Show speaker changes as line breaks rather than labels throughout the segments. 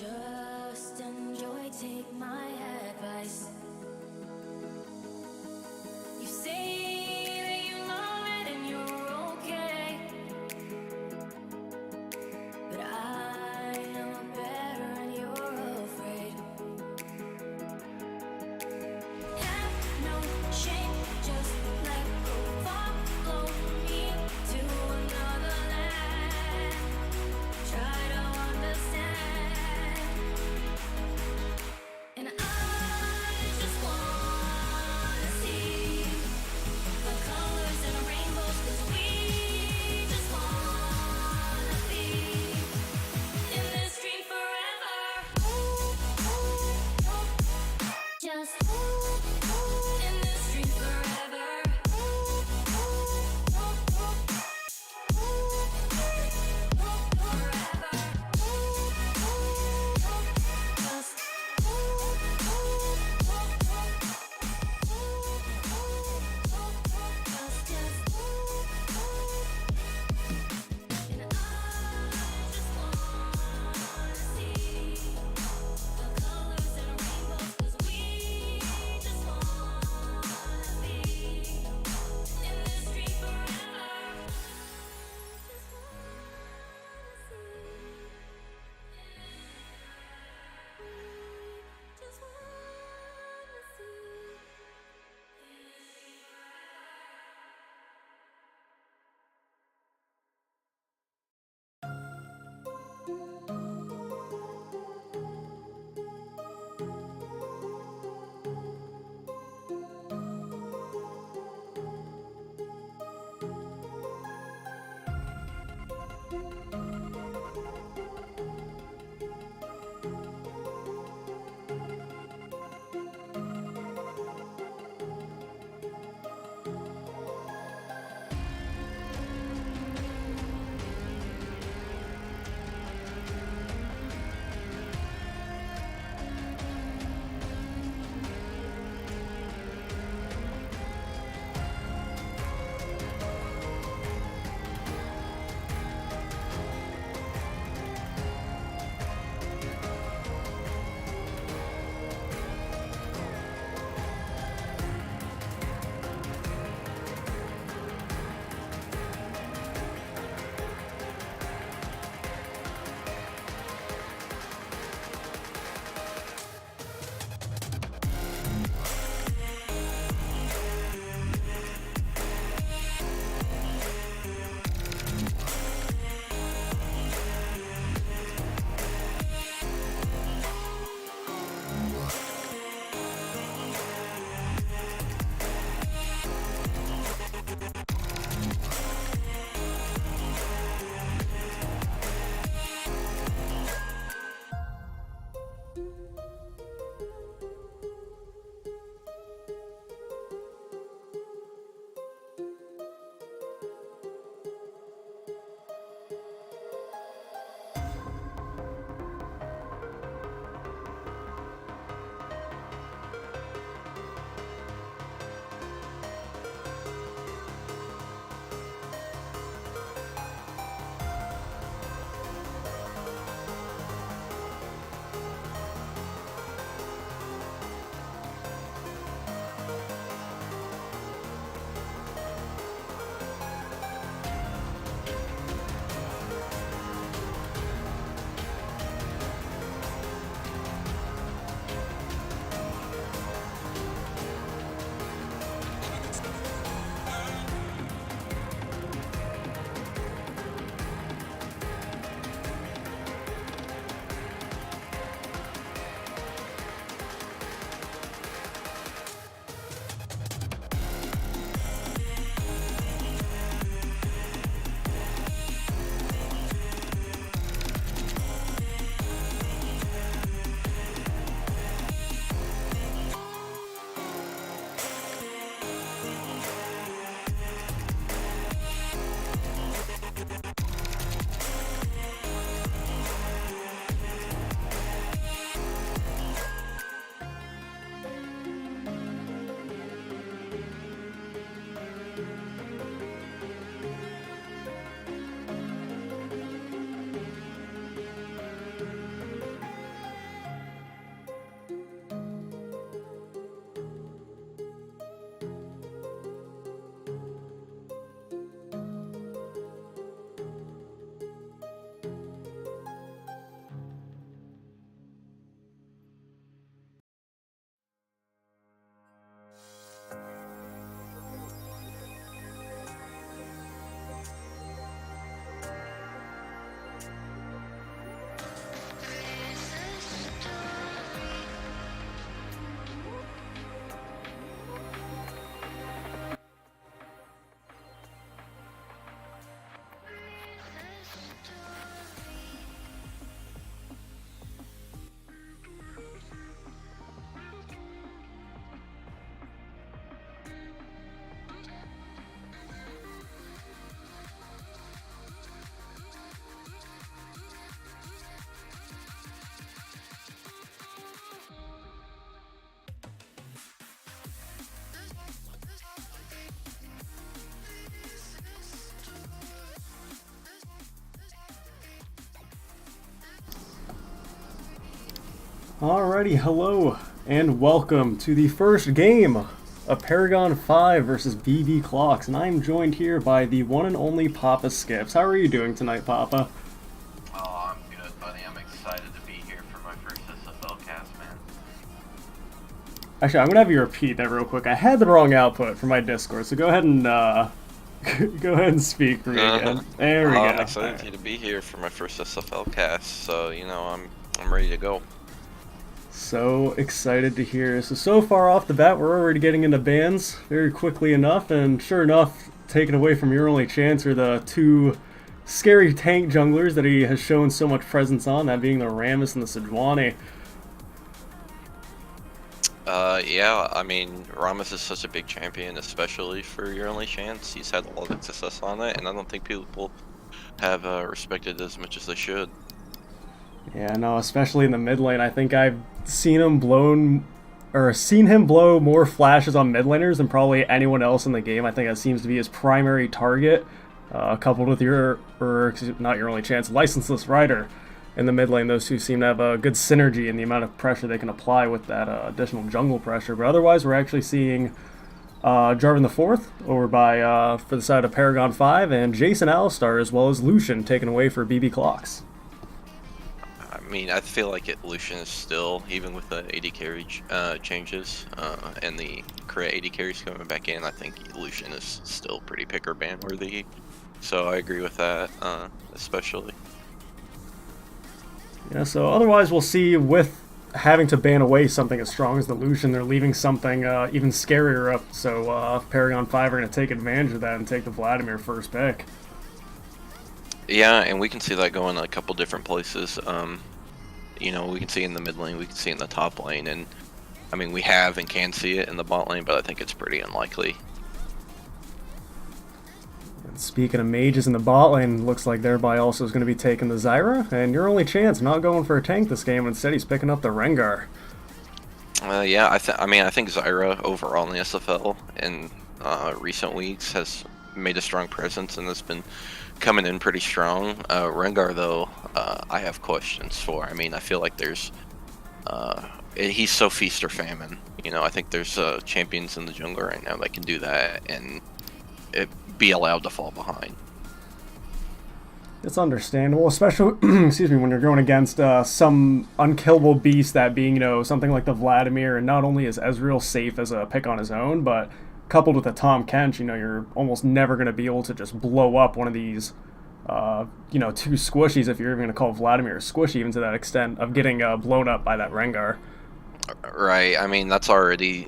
Just enjoy, take my advice. You say that you love it and you're okay, but I know better and you're afraid. Have no shame, just let go, follow me to another land. Try to understand, and I just wanna see the colors and the rainbows, 'cause we just wanna be in this dream forever. Just in this dream forever. Forever. Just and I just wanna see the colors and the rainbows, 'cause we just wanna be in this dream forever. Just wanna see. Just wanna see.
Alrighty, hello and welcome to the first game of Paragon 5 versus BB Clocks, and I'm joined here by the one and only Papa Skips. How are you doing tonight, Papa?
Oh, I'm good, buddy. I'm excited to be here for my first SFL cast, man.
Actually, I'm gonna have you repeat that real quick. I had the wrong output for my Discord, so go ahead and go ahead and speak for me again. There we go.
I'm excited to be here for my first SFL cast, so I'm ready to go.
So excited to hear. So far off the bat, we're already getting into bans very quickly enough, and sure enough, taken away from your only chance are the two scary tank junglers that he has shown so much presence on, that being the Rammus and the Sejuani.
Yeah, I mean, Ramos is such a big champion, especially for your only chance. He's had a lot of success on it, and I don't think people have respected it as much as they should.
Yeah, no, especially in the mid lane. I think I've seen him blow more flashes on mid laners than probably anyone else in the game. I think that seems to be his primary target, coupled with not your only chance, Licenseless Rider in the mid lane. Those two seem to have a good synergy in the amount of pressure they can apply with that additional jungle pressure. But otherwise, we're actually seeing Jarvan the Fourth over by for the side of Paragon 5, and Jason Alistar as well as Lucian taken away for BB Clocks.
I mean, I feel like Lucian is still, even with the AD carry changes and the Korea AD carries coming back in, I think Lucian is still pretty pick or ban worthy. So I agree with that, especially.
Yeah, so otherwise we'll see with having to ban away something as strong as the Lucian, they're leaving something even scarier up. So Paragon 5 are going to take advantage of that and take the Vladimir first pick.
Yeah, and we can see that going a couple different places. You know, we can see in the mid lane, we can see in the top lane, and I mean, we have and can see it in the bot lane, but I think it's pretty unlikely.
And speaking of mages in the bot lane, looks like thereby also is going to be taking the Zyra, and your only chance, not going for a tank this game, instead he's picking up the Rengar.
Yeah, I think Zyra overall in the SFL in recent weeks has made a strong presence and has been coming in pretty strong. Rengar, though, I have questions for. I mean, I feel like he's so feast or famine. You know, I think there's champions in the jungle right now that can do that and be allowed to fall behind.
It's understandable, especially excuse me, when you're going against some unkillable beast, that being, you know, something like the Vladimir, and not only is Ezreal safe as a pick on his own, but coupled with a Tahm Kench, you know, you're almost never going to be able to just blow up one of these, you know, two squishies, if you're even going to call Vladimir a squishy, even to that extent of getting blown up by that Rengar.
Right. I mean, that's already,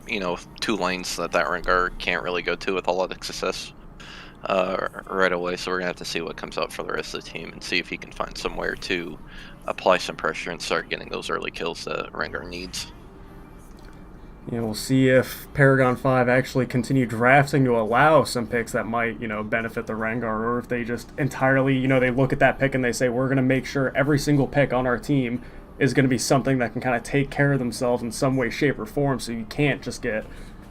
you know, two lanes that Rengar can't really go to with a lot of success right away. So we're gonna have to see what comes out for the rest of the team and see if he can find somewhere to apply some pressure and start getting those early kills that Rengar needs.
You know, we'll see if Paragon 5 actually continue drafting to allow some picks that might, you know, benefit the Rengar, or if they just entirely, you know, they look at that pick and they say, we're going to make sure every single pick on our team is going to be something that can kind of take care of themselves in some way, shape, or form, so you can't just get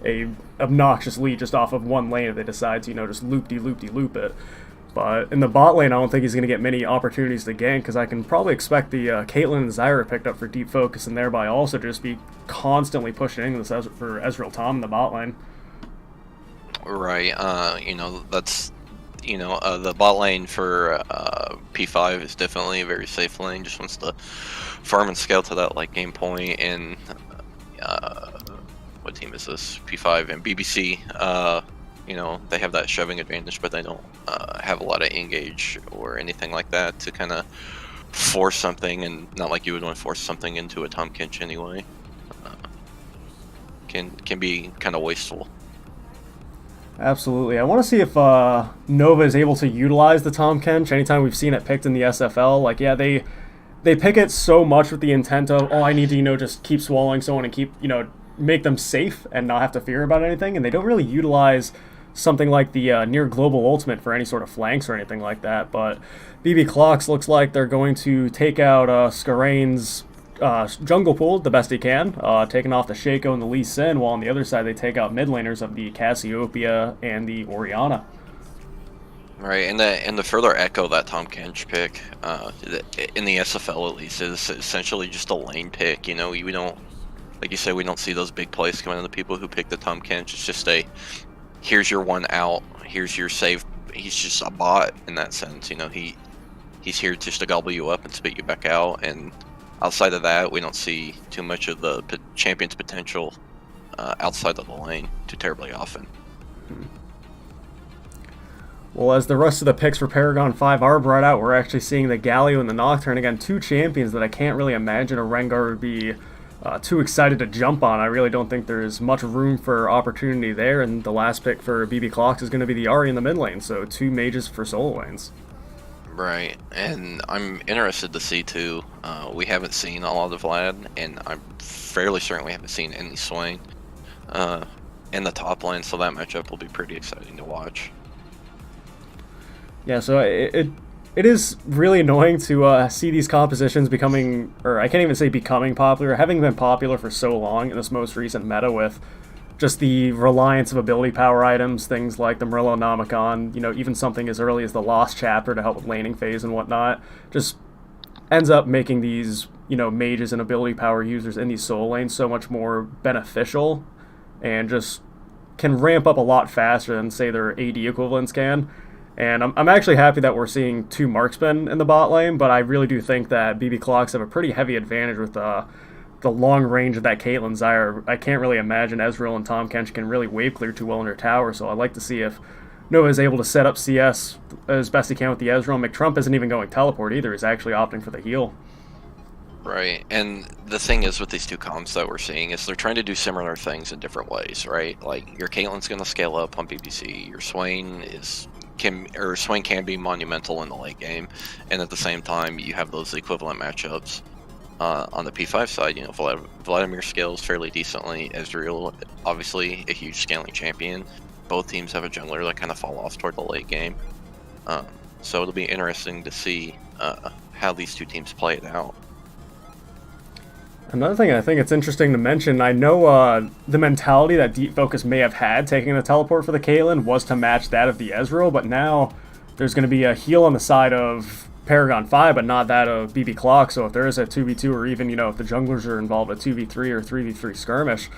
a obnoxious lead just off of one lane if they decide to, you know, just loop it. But in the bot lane, I don't think he's going to get many opportunities to gank, because I can probably expect the Caitlyn and Zyra picked up for deep focus, and thereby also just be constantly pushing into this for Ezreal Tom in the bot lane.
Right. You know, that's, you know, the bot lane for P5 is definitely a very safe lane. Just wants to farm and scale to that late game point. And what team is this? P5 and BBC. You know, they have that shoving advantage, but they don't have a lot of engage or anything like that to kind of force something, and not like you would want to force something into a Tahm Kench anyway. Can be kind of wasteful.
Absolutely. I want to see if Nova is able to utilize the Tahm Kench anytime we've seen it picked in the SFL. Like, yeah, they pick it so much with the intent of, oh, I need to, you know, just keep swallowing someone and keep, you know, make them safe and not have to fear about anything, and they don't really utilize something like the near global ultimate for any sort of flanks or anything like that. But BB Clocks looks like they're going to take out Skarane's jungle pool the best he can, taking off the Shaco and the Lee Sin, while on the other side they take out mid laners of the Cassiopeia and the Orianna.
Right, and the further echo that Tom Kench pick, in the SFL at least, is essentially just a lane pick. You know, we don't, like you said, we don't see those big plays coming in the people who pick the Tom Kench. It's just here's your one out, here's your save. He's just a bot in that sense. You know, he's here just to gobble you up and spit you back out. And outside of that, we don't see too much of the champion's potential outside of the lane too terribly often.
Well, as the rest of the picks for Paragon 5 are brought out, we're actually seeing the Galio and the Nocturne. Again, two champions that I can't really imagine a Rengar would be too excited to jump on. I really don't think there's much room for opportunity there, and the last pick for BB Clocks is going to be the Ahri in the mid lane, so two mages for solo lanes.
Right, and I'm interested to see too. We haven't seen a lot of Vlad, and I'm fairly certain we haven't seen any Swain in the top lane, so that matchup will be pretty exciting to watch.
Yeah, so it is really annoying to see these compositions becoming, or I can't even say becoming popular, having been popular for so long in this most recent meta with just the reliance of ability power items, things like the Murillo Nomicon, you know, even something as early as the Lost Chapter to help with laning phase and whatnot, just ends up making these, you know, mages and ability power users in these solo lanes so much more beneficial and just can ramp up a lot faster than, say, their AD equivalents can. And I'm actually happy that we're seeing two marksmen in the bot lane, but I really do think that BB Clocks have a pretty heavy advantage with the long range of that Caitlyn Zyra. I can't really imagine Ezreal and Tahm Kench can really wave clear too well in their tower, so I'd like to see if Nova is able to set up CS as best he can with the Ezreal. McTrump isn't even going teleport either, he's actually opting for the heal.
Right, and the thing is with these two comps that we're seeing is they're trying to do similar things in different ways, right? Like, your Caitlyn's going to scale up on BBC, your Swain can be monumental in the late game, and at the same time you have those equivalent matchups on the P5 side. You know, Vladimir scales fairly decently, Ezreal obviously a huge scaling champion. Both teams have a jungler that kind of fall off toward the late game, so it'll be interesting to see how these two teams play it out.
Another thing I think it's interesting to mention, I know the mentality that Deep Focus may have had taking the teleport for the Caitlyn was to match that of the Ezreal, but now there's going to be a heal on the side of Paragon 5, but not that of BB Clock, so if there is a 2v2 or even, you know, if the junglers are involved, a 2v3 or 3v3 skirmish,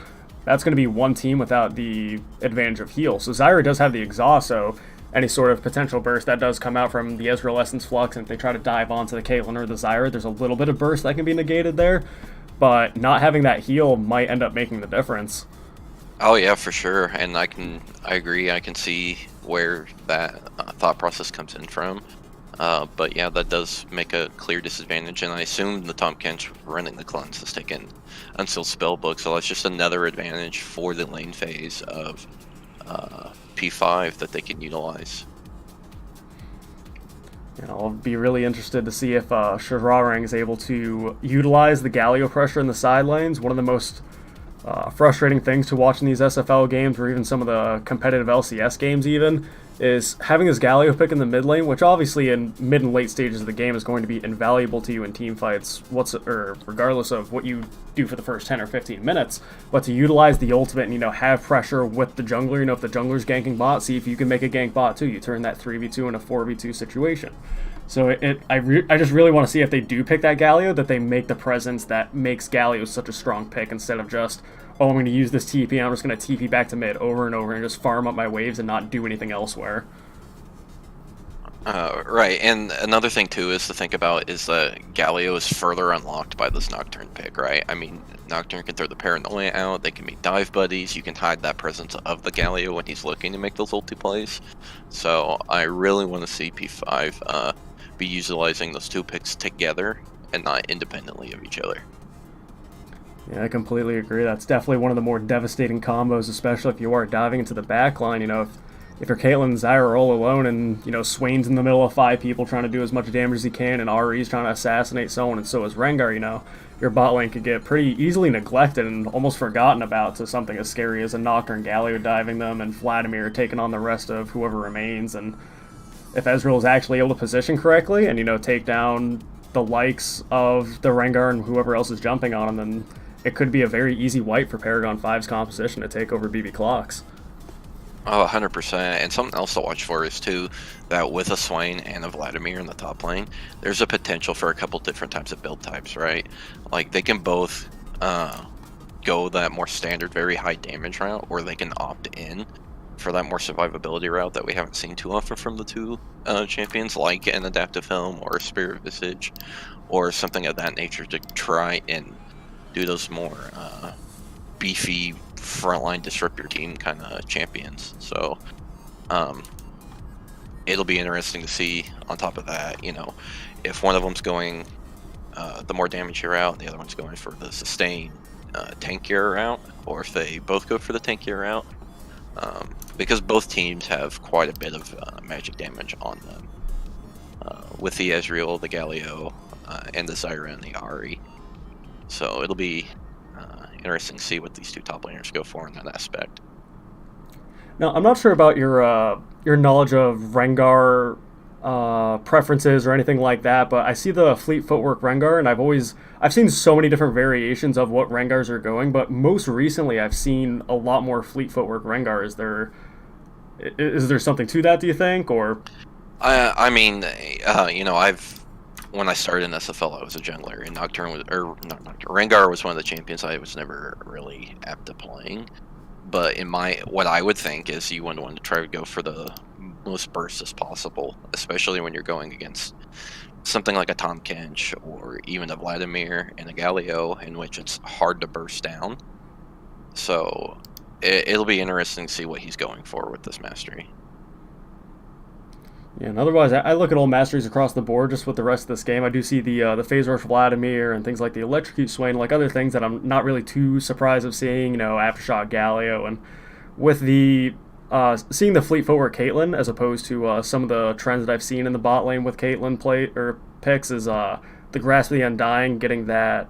that's going to be one team without the advantage of heal. So Zyra does have the exhaust, so any sort of potential burst that does come out from the Ezreal Essence Flux, and if they try to dive onto the Caitlyn or the Zyra, there's a little bit of burst that can be negated there. But not having that heal might end up making the difference.
Oh yeah, for sure, and I agree. I can see where that thought process comes in from. But yeah, that does make a clear disadvantage, and I assume the Tahm Kench running the cleanse has taken Unsealed Spellbook, so that's just another advantage for the lane phase of P5 that they can utilize.
You know, I'll be really interested to see if Shazarang is able to utilize the Galio pressure in the side lanes. One of the most frustrating things to watch in these SFL games, or even some of the competitive LCS games even, is having this Galio pick in the mid lane, which obviously in mid and late stages of the game is going to be invaluable to you in team fights, regardless of what you do for the first 10 or 15 minutes. But to utilize the ultimate and, you know, have pressure with the jungler, you know, if the jungler's ganking bot, see if you can make a gank bot too. You turn that 3v2 into a 4v2 situation. So I just really want to see if they do pick that Galio, that they make the presence that makes Galio such a strong pick, instead of just, oh, I'm going to use this TP and I'm just going to TP back to mid over and over and just farm up my waves and not do anything elsewhere.
Right, and another thing too is to think about is that Galio is further unlocked by this Nocturne pick, right? I mean, Nocturne can throw the Paranoia out, they can make dive buddies, you can hide that presence of the Galio when he's looking to make those ulti plays. So I really want to see P5 be utilizing those two picks together and not independently of each other.
Yeah, I completely agree. That's definitely one of the more devastating combos, especially if you are diving into the backline. You know, if your Caitlyn and Zyra are all alone and, you know, Swain's in the middle of 5 people trying to do as much damage as he can, and Ahri's trying to assassinate someone, and so is Rengar, you know, your bot lane could get pretty easily neglected and almost forgotten about to something as scary as a Nocturne Galio diving them and Vladimir taking on the rest of whoever remains. And if Ezreal is actually able to position correctly and, you know, take down the likes of the Rengar and whoever else is jumping on him, then it could be a very easy wipe for Paragon 5's composition to take over BB Clocks.
Oh, 100%. And something else to watch for is too that with a Swain and a Vladimir in the top lane, there's a potential for a couple different types of build types, right? Like they can both go that more standard, very high damage route, or they can opt in for that more survivability route that we haven't seen too often from the two champions, like an Adaptive Helm or Spirit Visage, or something of that nature to try and do those more beefy frontline disrupt your team kind of champions. So it'll be interesting to see on top of that, you know, if one of them's going the more damagey route and the other one's going for the sustain tankier route, or if they both go for the tankier route, because both teams have quite a bit of magic damage on them with the Ezreal, the Galio, and the Zyra and the Ahri. So it'll be interesting to see what these two top laners go for in that aspect.
Now, I'm not sure about your knowledge of Rengar preferences or anything like that, but I see the Fleet Footwork Rengar, and I've seen so many different variations of what Rengars are going, but most recently I've seen a lot more Fleet Footwork Rengar. Is there something to that, do you think, or?
I mean, you know, when I started in SFL, I was a jungler, and Nocturne was, or not Nocturne, Rengar was one of the champions I was never really apt at playing. But what I would think is you want to try to go for the most burst as possible, especially when you're going against something like a Tahm Kench or even a Vladimir and a Galio, in which it's hard to burst down. So it'll be interesting to see what he's going for with this mastery.
Yeah, and otherwise, I look at all masteries across the board just with the rest of this game. I do see the Phase Rush Vladimir and things like the Electrocute Swain, like other things that I'm not really too surprised of seeing, you know, Aftershock Galio, and with the seeing the Fleet Footwork Caitlyn as opposed to some of the trends that I've seen in the bot lane with Caitlyn picks is the Grasp of the Undying, getting that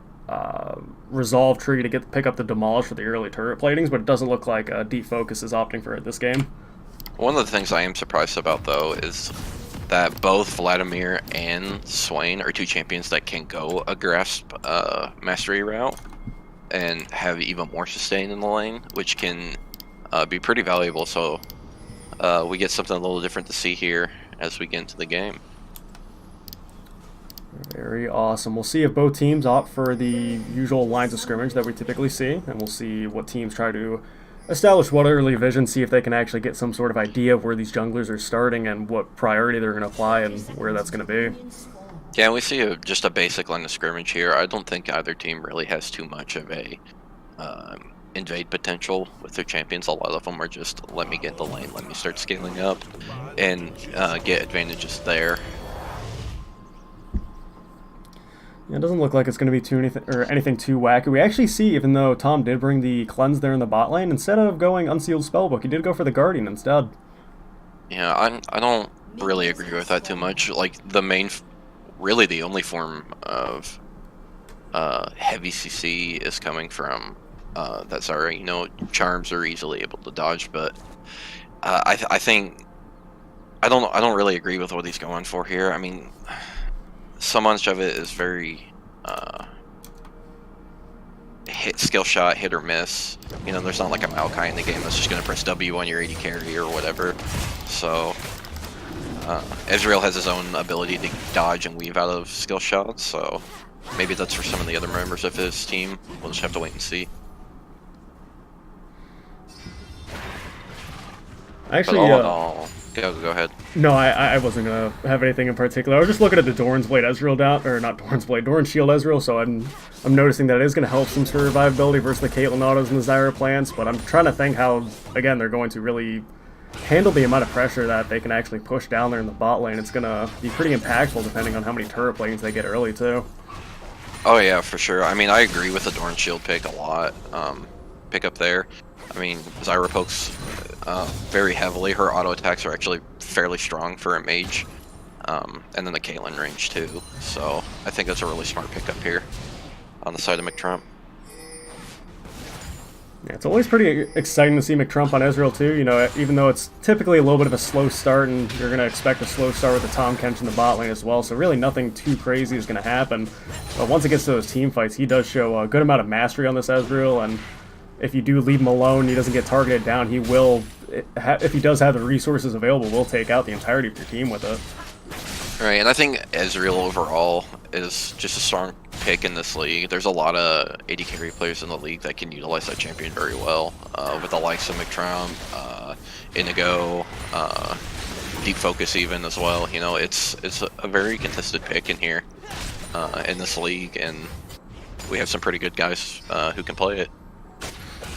Resolve tree to pick up the Demolish for the early turret platings, but it doesn't look like Deep Focus is opting for it this game.
One of the things I am surprised about, though, is that both Vladimir and Swain are two champions that can go a Grasp mastery route and have even more sustain in the lane, which can be pretty valuable. So we get something a little different to see here as we get into the game.
Very awesome. We'll see if both teams opt for the usual lines of scrimmage that we typically see, and we'll see what teams try to establish what early vision, see if they can actually get some sort of idea of where these junglers are starting and what priority they're going to apply and where that's going to be.
Yeah, we see just a basic line of scrimmage here. I don't think either team really has too much of a invade potential with their champions. A lot of them are just, let me get the lane, let me start scaling up, and get advantages there.
Yeah, it doesn't look like it's going to be anything too wacky. We actually see, even though Tom did bring the Cleanse there in the bot lane, instead of going Unsealed Spellbook, he did go for the Guardian instead.
Yeah, I don't really agree with that too much. Like, really the only form of heavy CC is coming from that Zyra. You know, charms are easily able to dodge, but I think I don't really agree with what he's going for here. I mean, so much of it is very skill shot, hit or miss. You know, there's not like a Maokai in the game that's just going to press W on your AD carry or whatever. So Ezreal has his own ability to dodge and weave out of skill shots, so maybe that's for some of the other members of his team. We'll just have to wait and see.
Actually,
but all in all, go ahead.
No, I wasn't gonna have anything in particular. I was just looking at the Doran's Blade Ezreal down, or not Doran's Blade, Doran's Shield Ezreal. So I'm noticing that it is gonna help some survivability versus the Caitlyn autos and the Zyra plants. But I'm trying to think how, again, they're going to really handle the amount of pressure that they can actually push down there in the bot lane. It's gonna be pretty impactful depending on how many turret platings they get early too.
Oh yeah, for sure. I mean, I agree with the Doran Shield pick a lot. Pick up there. I mean, Zyra pokes very heavily. Her auto attacks are actually fairly strong for a mage. And then the Caitlyn range too. So I think that's a really smart pickup here on the side of McTrump.
Yeah, it's always pretty exciting to see McTrump on Ezreal too, you know, even though it's typically a little bit of a slow start, and you're going to expect a slow start with the Tahm Kench in the bot lane as well, so really nothing too crazy is going to happen. But once it gets to those team fights, he does show a good amount of mastery on this Ezreal, and if you do leave him alone, he doesn't get targeted down, he will, if he does have the resources available, will take out the entirety of your team with it.
Right, and I think Ezreal overall is just a strong pick in this league. There's a lot of AD carry players in the league that can utilize that champion very well, with the likes of McTrump, Inigo, Deep Focus even as well. You know, it's a very contested pick in here, in this league, and we have some pretty good guys who can play it.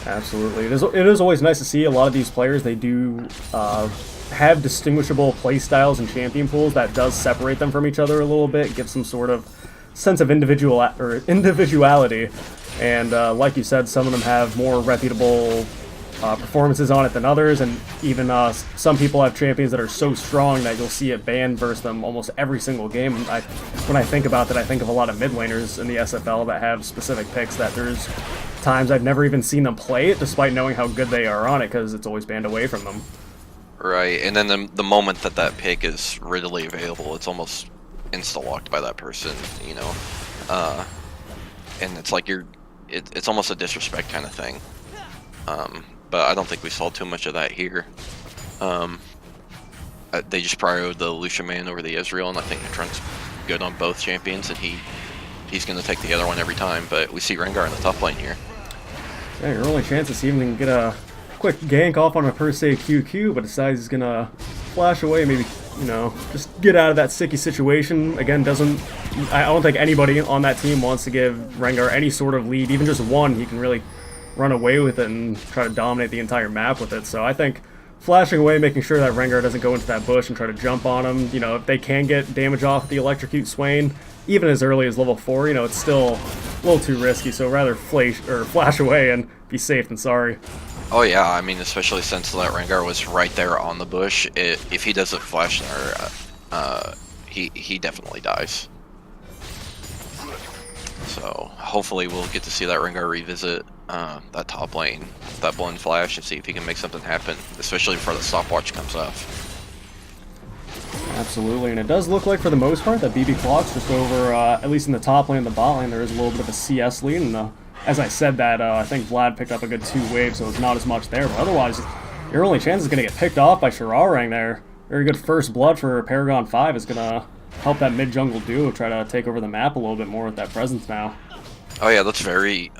Absolutely. It is always nice to see a lot of these players. They do have distinguishable play styles and champion pools that does separate them from each other a little bit, give some sort of sense of individuality. And like you said, some of them have more reputable performances on it than others, and even some people have champions that are so strong that you'll see it banned versus them almost every single game. When I think about that, I think of a lot of mid laners in the SFL that have specific picks that there's times I've never even seen them play it, despite knowing how good they are on it, because it's always banned away from them.
Right, and then the moment that that pick is readily available, it's almost insta-locked by that person, you know? And it's like it's almost a disrespect kind of thing. But I don't think we saw too much of that here. They just prioed the Lucian man over the Ezreal, and I think Trunk's good on both champions, and he's going to take the other one every time. But we see Rengar in the top lane here.
Yeah, your only chance is even get a quick gank off on a per se QQ, but decides he's going to flash away, maybe, you know, just get out of that sticky situation. Again, I don't think anybody on that team wants to give Rengar any sort of lead, even just one. He can really run away with it and try to dominate the entire map with it. So I think flashing away, making sure that Rengar doesn't go into that bush and try to jump on him. You know, if they can get damage off the Electrocute Swain, even as early as level 4, you know, it's still a little too risky. So rather flash away and be safe than sorry.
Oh yeah, I mean, especially since that Rengar was right there on the bush. If he doesn't flash there, he definitely dies. So hopefully we'll get to see that Rengar revisit that top lane, that blend flash, and see if he can make something happen, especially before the stopwatch comes off.
Absolutely, and it does look like for the most part that BB Clock's just over, at least in the top lane and the bot lane, there is a little bit of a CS lead, and as I said that, I think Vlad picked up a good 2 waves, so it's not as much there, but otherwise, your only chance is going to get picked off by Shararang there. Very good first blood for Paragon 5 is going to help that mid-jungle duo try to take over the map a little bit more with that presence now.
Oh yeah, that's very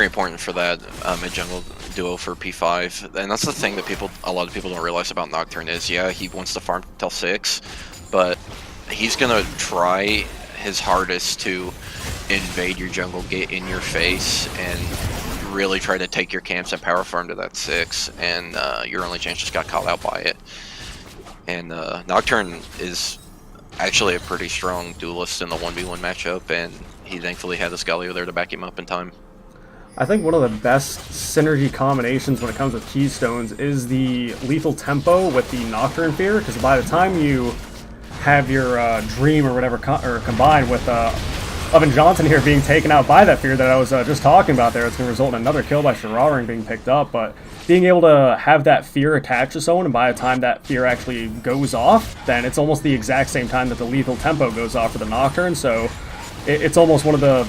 important for that mid-jungle duo for P5, and that's the thing that a lot of people don't realize about Nocturne is, yeah, he wants to farm till 6, but he's gonna try his hardest to invade your jungle, get in your face, and really try to take your camps and power farm to that 6, and your only chance just got caught out by it. And Nocturne is actually a pretty strong duelist in the 1v1 matchup, and he thankfully had the Skalio there to back him up in time.
I think one of the best synergy combinations when it comes with Keystones is the lethal tempo with the Nocturne Fear, because by the time you have your Dream or whatever combined with Oven Johnson here being taken out by that Fear that I was just talking about there, it's going to result in another kill by Shararang being picked up, but being able to have that Fear attached to someone, and by the time that Fear actually goes off, then it's almost the exact same time that the lethal tempo goes off for the Nocturne, so it's almost one of the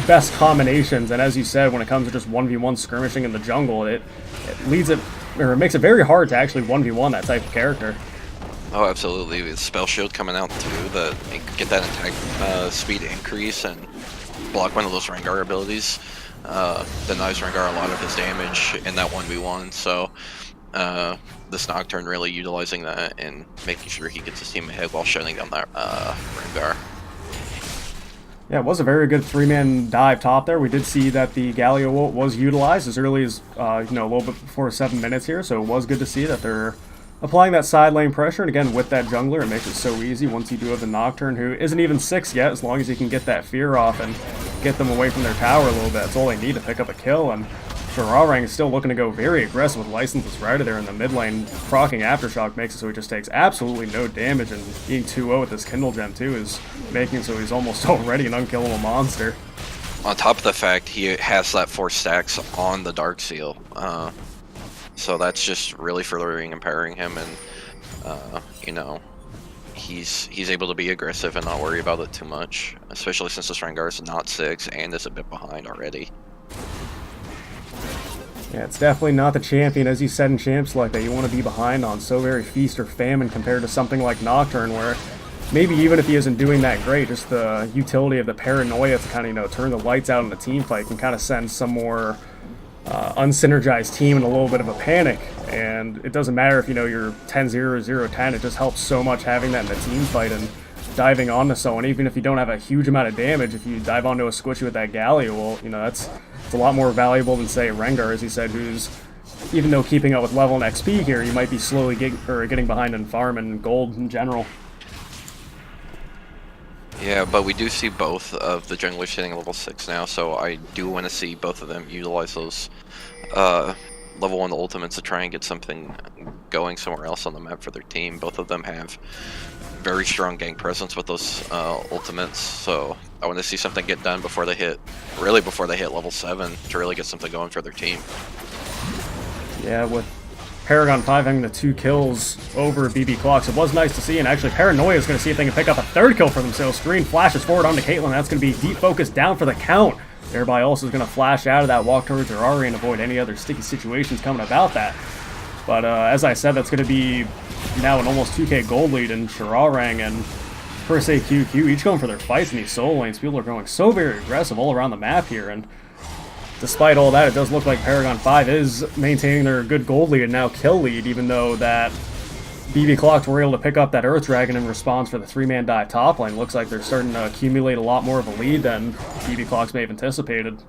best combinations. And as you said, when it comes to just 1v1 skirmishing in the jungle, it makes it very hard to actually 1v1 that type of character. Oh,
absolutely. With Spell Shield coming out too, get that attack speed increase and block one of those Rengar abilities. Denies Rengar a lot of his damage in that 1v1, so this Nocturne really utilizing that and making sure he gets his team ahead while shutting down that Rengar.
Yeah, it was a very good 3-man dive top there. We did see that the Galio ult was utilized as early as, a little bit before 7 minutes here, so it was good to see that they're applying that side lane pressure, and again, with that jungler, it makes it so easy once you do have the Nocturne, who isn't even 6 yet, as long as you can get that Fear off and get them away from their tower a little bit. That's all they need to pick up a kill, and Shararang is still looking to go very aggressive with Licenseless Rider there in the mid lane. Proccing Aftershock makes it so he just takes absolutely no damage, and being 2-0 with this Kindle Gem too is making it so he's almost already an unkillable monster.
On top of the fact he has that 4 stacks on the Dark Seal, so that's just really furthering empowering him, and he's able to be aggressive and not worry about it too much, especially since this Rengar is not 6 and is a bit behind already.
Yeah, it's definitely not the champion, as you said in Champ Select, that you want to be behind on so very feast or famine compared to something like Nocturne, where maybe even if he isn't doing that great, just the utility of the paranoia to kind of, turn the lights out in the team fight can kind of send some more unsynergized team in a little bit of a panic. And it doesn't matter if, you're 10-0 or 0-10, it just helps so much having that in the team fight and diving onto someone. Even if you don't have a huge amount of damage, if you dive onto a squishy with that Gallia, well, it's a lot more valuable than, say, Rengar, as he said, who's, even though keeping up with level and XP here, you might be slowly getting behind in farm and gold in general.
Yeah, but we do see both of the junglers hitting level 6 now, so I do want to see both of them utilize those level 1 ultimates to try and get something going somewhere else on the map for their team. Both of them have very strong gank presence with those ultimates, so I want to see something get done before they hit level 7 to really get something going for their team.
Yeah, with Paragon 5 having the 2 kills over BB Clocks, it was nice to see, and actually Paranoia is going to see if they can pick up a 3rd kill for themselves. Screen flashes forward onto Caitlyn, that's going to be deep focus down for the count. Thereby also is going to flash out of that walk towards Ferrari and avoid any other sticky situations coming about that. But as I said, that's going to be now an almost 2k gold lead in Shararang and per se QQ, each going for their fights in these solo lanes. People are going so very aggressive all around the map here, and despite all that, it does look like Paragon 5 is maintaining their good gold lead and now kill lead, even though that BB Clocks were able to pick up that Earth Dragon in response for the 3-man dive top lane. Looks like they're starting to accumulate a lot more of a lead than BB Clocks may have anticipated.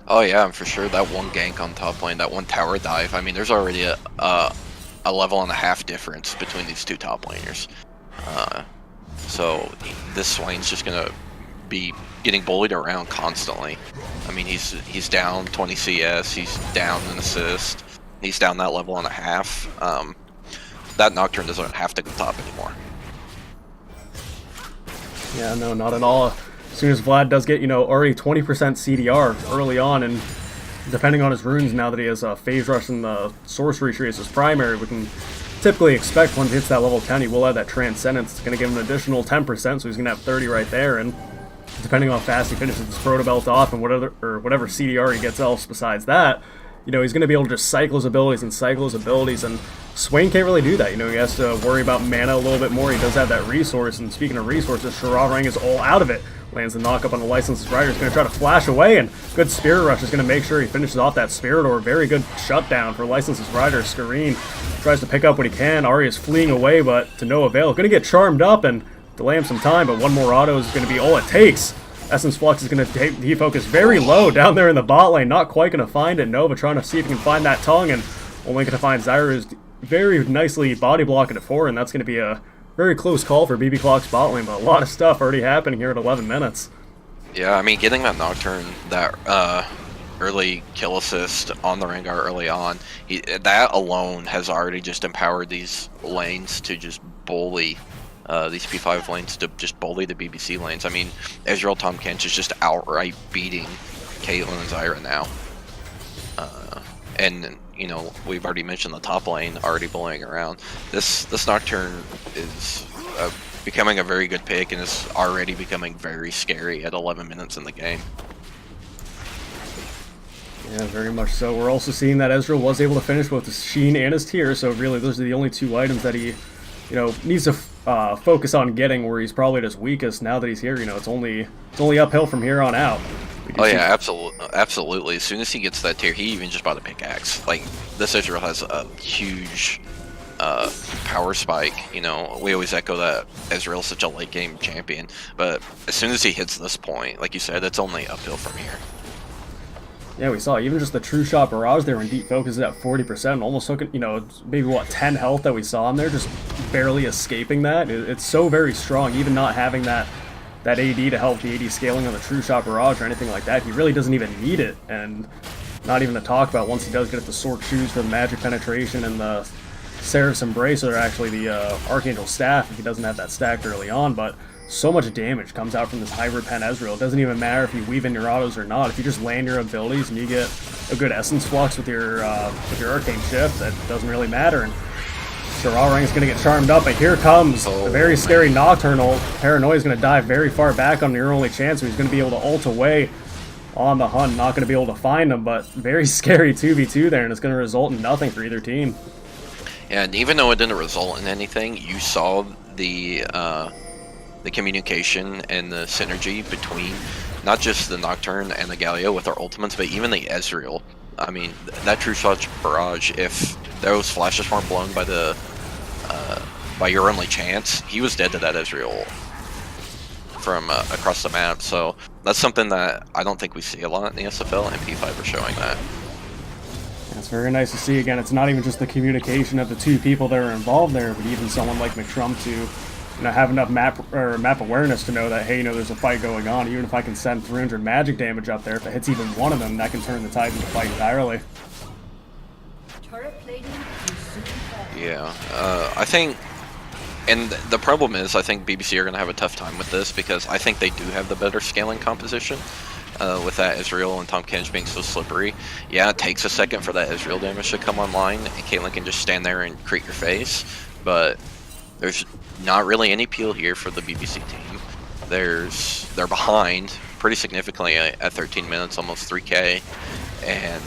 Oh yeah, for sure. That one gank on top lane, that one tower dive. I mean, there's already a level and a half difference between these two top laners. So this lane's just gonna be getting bullied around constantly. I mean, he's down 20 CS, he's down an assist, he's down that level and a half. That Nocturne doesn't have to go top anymore.
Yeah, no, not at all. As soon as Vlad does get, already 20% CDR early on, and depending on his runes, now that he has a Phase Rush and the Sorcery Tree as his primary, we can typically expect once he hits that level 10, he will have that Transcendence. It's going to give him an additional 10%, so he's going to have 30 right there, and depending on how fast he finishes his Proto Belt off and whatever CDR he gets else besides that, he's going to be able to just cycle his abilities, and Swain can't really do that. He has to worry about mana a little bit more. He does have that resource, and speaking of resources, Shararang is all out of it. Lands the knock-up on the Licensed Rider. He's going to try to flash away, and good Spirit Rush is going to make sure he finishes off that Spirit, or very good shutdown for Licensed Rider. Skareen tries to pick up what he can. Ari is fleeing away, but to no avail. Going to get charmed up and delay him some time, but one more auto is going to be all it takes. Essence Flux is going to defocus very low down there in the bot lane. Not quite going to find it. Nova trying to see if he can find that tongue, and only going to find Zyra is very nicely body blocking it for, and that's going to be a very close call for BB Clock's bot lane, but a lot of stuff already happening here at 11 minutes.
Yeah, I mean, getting that Nocturne, that early kill assist on the Rengar early on, that alone has already just empowered these lanes to just bully these P5 lanes, to just bully the BBC lanes. I mean, Ezreal Tahm Kench is just outright beating Caitlyn and Zyra now. And we've already mentioned the top lane already bullying around. This Nocturne is becoming a very good pick and is already becoming very scary at 11 minutes in the game.
Yeah, very much so. We're also seeing that Ezreal was able to finish both his Sheen and his Tear, so really those are the only two items that he needs to focus on getting where he's probably at his weakest. Now that he's here, it's only uphill from here on out.
Oh yeah, absolutely. As soon as he gets that Tear, he even just bought a pickaxe. Like, this Ezreal has a huge power spike. We always echo that Ezreal's such a late game champion, but as soon as he hits this point, like you said, it's only uphill from here.
Yeah, we saw even just the True Shot Barrage there when Deep Focus is at 40%, almost took it, maybe 10 health that we saw him there, just barely escaping that. It's so very strong, even not having that AD to help the AD scaling on the True Shot Barrage or anything like that. He really doesn't even need it, and not even to talk about once he does get the Sork Shoes for the Magic Penetration and the Seraph's Embrace, or actually the Archangel Staff if he doesn't have that stacked early on, but so much damage comes out from this hybrid pen Ezreal. It doesn't even matter if you weave in your autos or not. If you just land your abilities and you get a good Essence Flux with your Arcane Shift, that doesn't really matter. And Shararang is going to get charmed up, and here comes a very scary Nocturnal. Paranoia is going to dive very far back on your only chance, so he's going to be able to ult away on the hunt, not going to be able to find them, but very scary 2v2 there, and it's going to result in nothing for either team.
Yeah, and even though it didn't result in anything, you saw the communication and the synergy between not just the Nocturne and the Galio with their ultimates, but even the Ezreal. I mean, that True Shot barrage, if those flashes weren't blown by the by your only chance, he was dead to that Ezreal from across the map. So that's something that I don't think we see a lot in the SFL, and P5 are showing that.
It's very nice to see. Again, it's not even just the communication of the two people that are involved there, but even someone like McTrump to have enough map awareness to know that, hey, there's a fight going on. Even if I can send 300 magic damage up there, if it hits even one of them, that can turn the tide of the fight entirely.
Yeah, I think, and the problem is, I think BBC are going to have a tough time with this, because I think they do have the better scaling composition. With that Ezreal and Tahm Kench being so slippery. Yeah, it takes a second for that Ezreal damage to come online, and Caitlyn can just stand there and create your face, but there's not really any peel here for the BBC team. They're behind pretty significantly at 13 minutes, almost 3k, and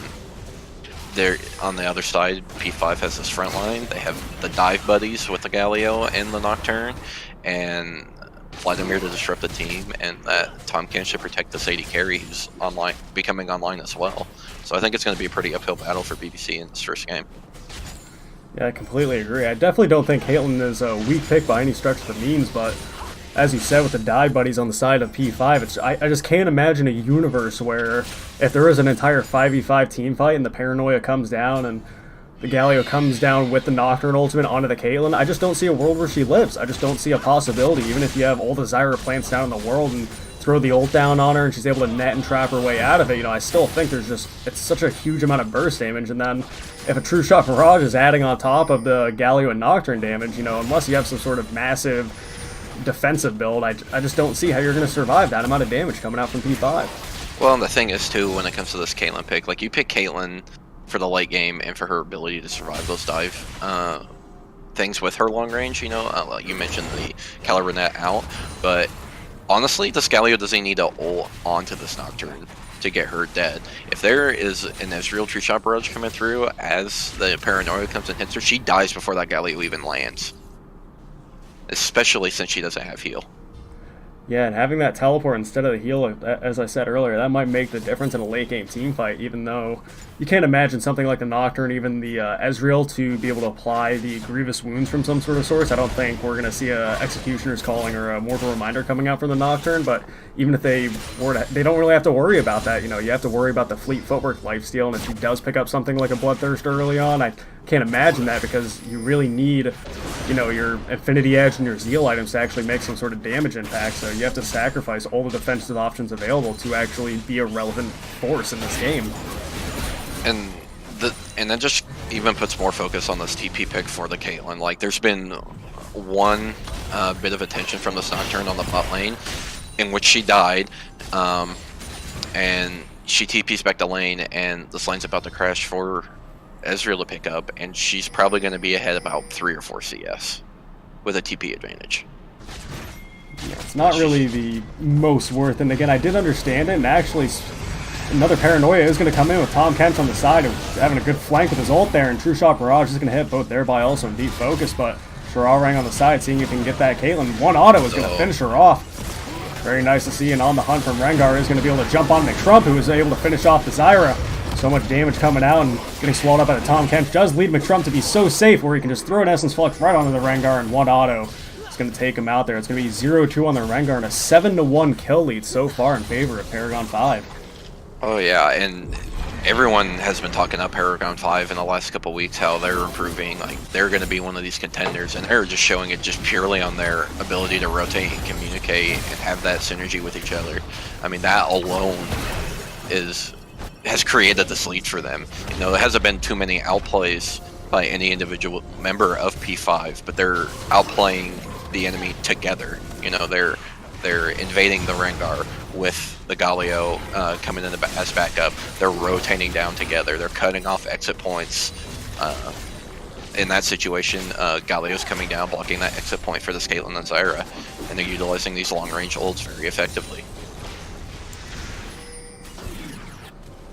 they're on the other side. P5 has this front line. They have the dive buddies with the Galio and the Nocturne, and Vladimir to disrupt the team, and that Tahm Kench to protect this AD carry who's online, becoming online as well. So I think it's going to be a pretty uphill battle for BBC in this first game.
Yeah, I completely agree. I definitely don't think Caitlyn is a weak pick by any stretch of the means, but as you said, with the dive buddies on the side of P5, I just can't imagine a universe where if there is an entire 5v5 team fight and the Paranoia comes down and the Galio comes down with the Nocturne ultimate onto the Caitlyn, I just don't see a world where she lives. I just don't see a possibility. Even if you have all the Zyra plants down in the world and throw the ult down on her and she's able to net and trap her way out of it, I still think it's such a huge amount of burst damage. And then if a True Shot Barrage is adding on top of the Galio and Nocturne damage, unless you have some sort of massive defensive build, I just don't see how you're going to survive that amount of damage coming out from P5.
Well, and the thing is, too, when it comes to this Caitlyn pick, like, you pick Caitlyn for the late game and for her ability to survive those dive things with her long range, you mentioned the Calibranet out, but honestly, the Galio doesn't need to ult onto this Nocturne to get her dead. If there is an Ezreal True Shot Barrage coming through as the Paranoia comes and hits her, she dies before that Galio even lands. Especially since she doesn't have heal.
Yeah, and having that teleport instead of the heal, as I said earlier, that might make the difference in a late game team fight, even though you can't imagine something like the Nocturne, even the Ezreal, to be able to apply the grievous wounds from some sort of source. I don't think we're going to see a Executioner's Calling or a Mortal Reminder coming out for the Nocturne, but even if they were to, they don't really have to worry about that. You have to worry about the Fleet Footwork lifesteal, and if she does pick up something like a Bloodthirst early on, I can't imagine that, because you really need your Infinity Edge and your Zeal items to actually make some sort of damage impact, so you have to sacrifice all the defensive options available to actually be a relevant force in this game.
And that just even puts more focus on this TP pick for the Caitlyn. Like, there's been one bit of attention from this Nocturne on the bot lane, in which she died, and she TPs back to lane, and this lane's about to crash for Ezreal to pick up, and she's probably going to be ahead about 3 or 4 CS with a TP advantage.
Yeah, it's not really the most worth, and again, I did understand it, and actually another Paranoia is going to come in with Tahm Kench on the side, having a good flank with his ult there, and True Shot Barrage is going to hit both, thereby also in deep focus, but Shararang on the side, seeing if he can get that Caitlyn. One auto is going to finish her off. Very nice to see, and on the hunt from Rengar is going to be able to jump on McTrump, who is able to finish off the Zyra. So much damage coming out and getting swallowed up by the Tahm Kench does lead McTrump to be so safe where he can just throw an Essence Flux right onto the Rengar, and one auto is going to take him out there. It's going to be 0-2 on the Rengar and a 7-1 kill lead so far in favor of Paragon 5.
Oh yeah, and everyone has been talking up Paragon 5 in the last couple weeks, how they're improving, like they're going to be one of these contenders, and they're just showing it just purely on their ability to rotate and communicate and have that synergy with each other. I mean, that alone has created this lead for them. There hasn't been too many outplays by any individual member of P5, but they're outplaying the enemy together. They're invading the Rengar with the Galio coming in as backup. They're rotating down together. They're cutting off exit points. In that situation, Galio's coming down, blocking that exit point for the Caitlyn and Zyra, and they're utilizing these long-range ults very effectively.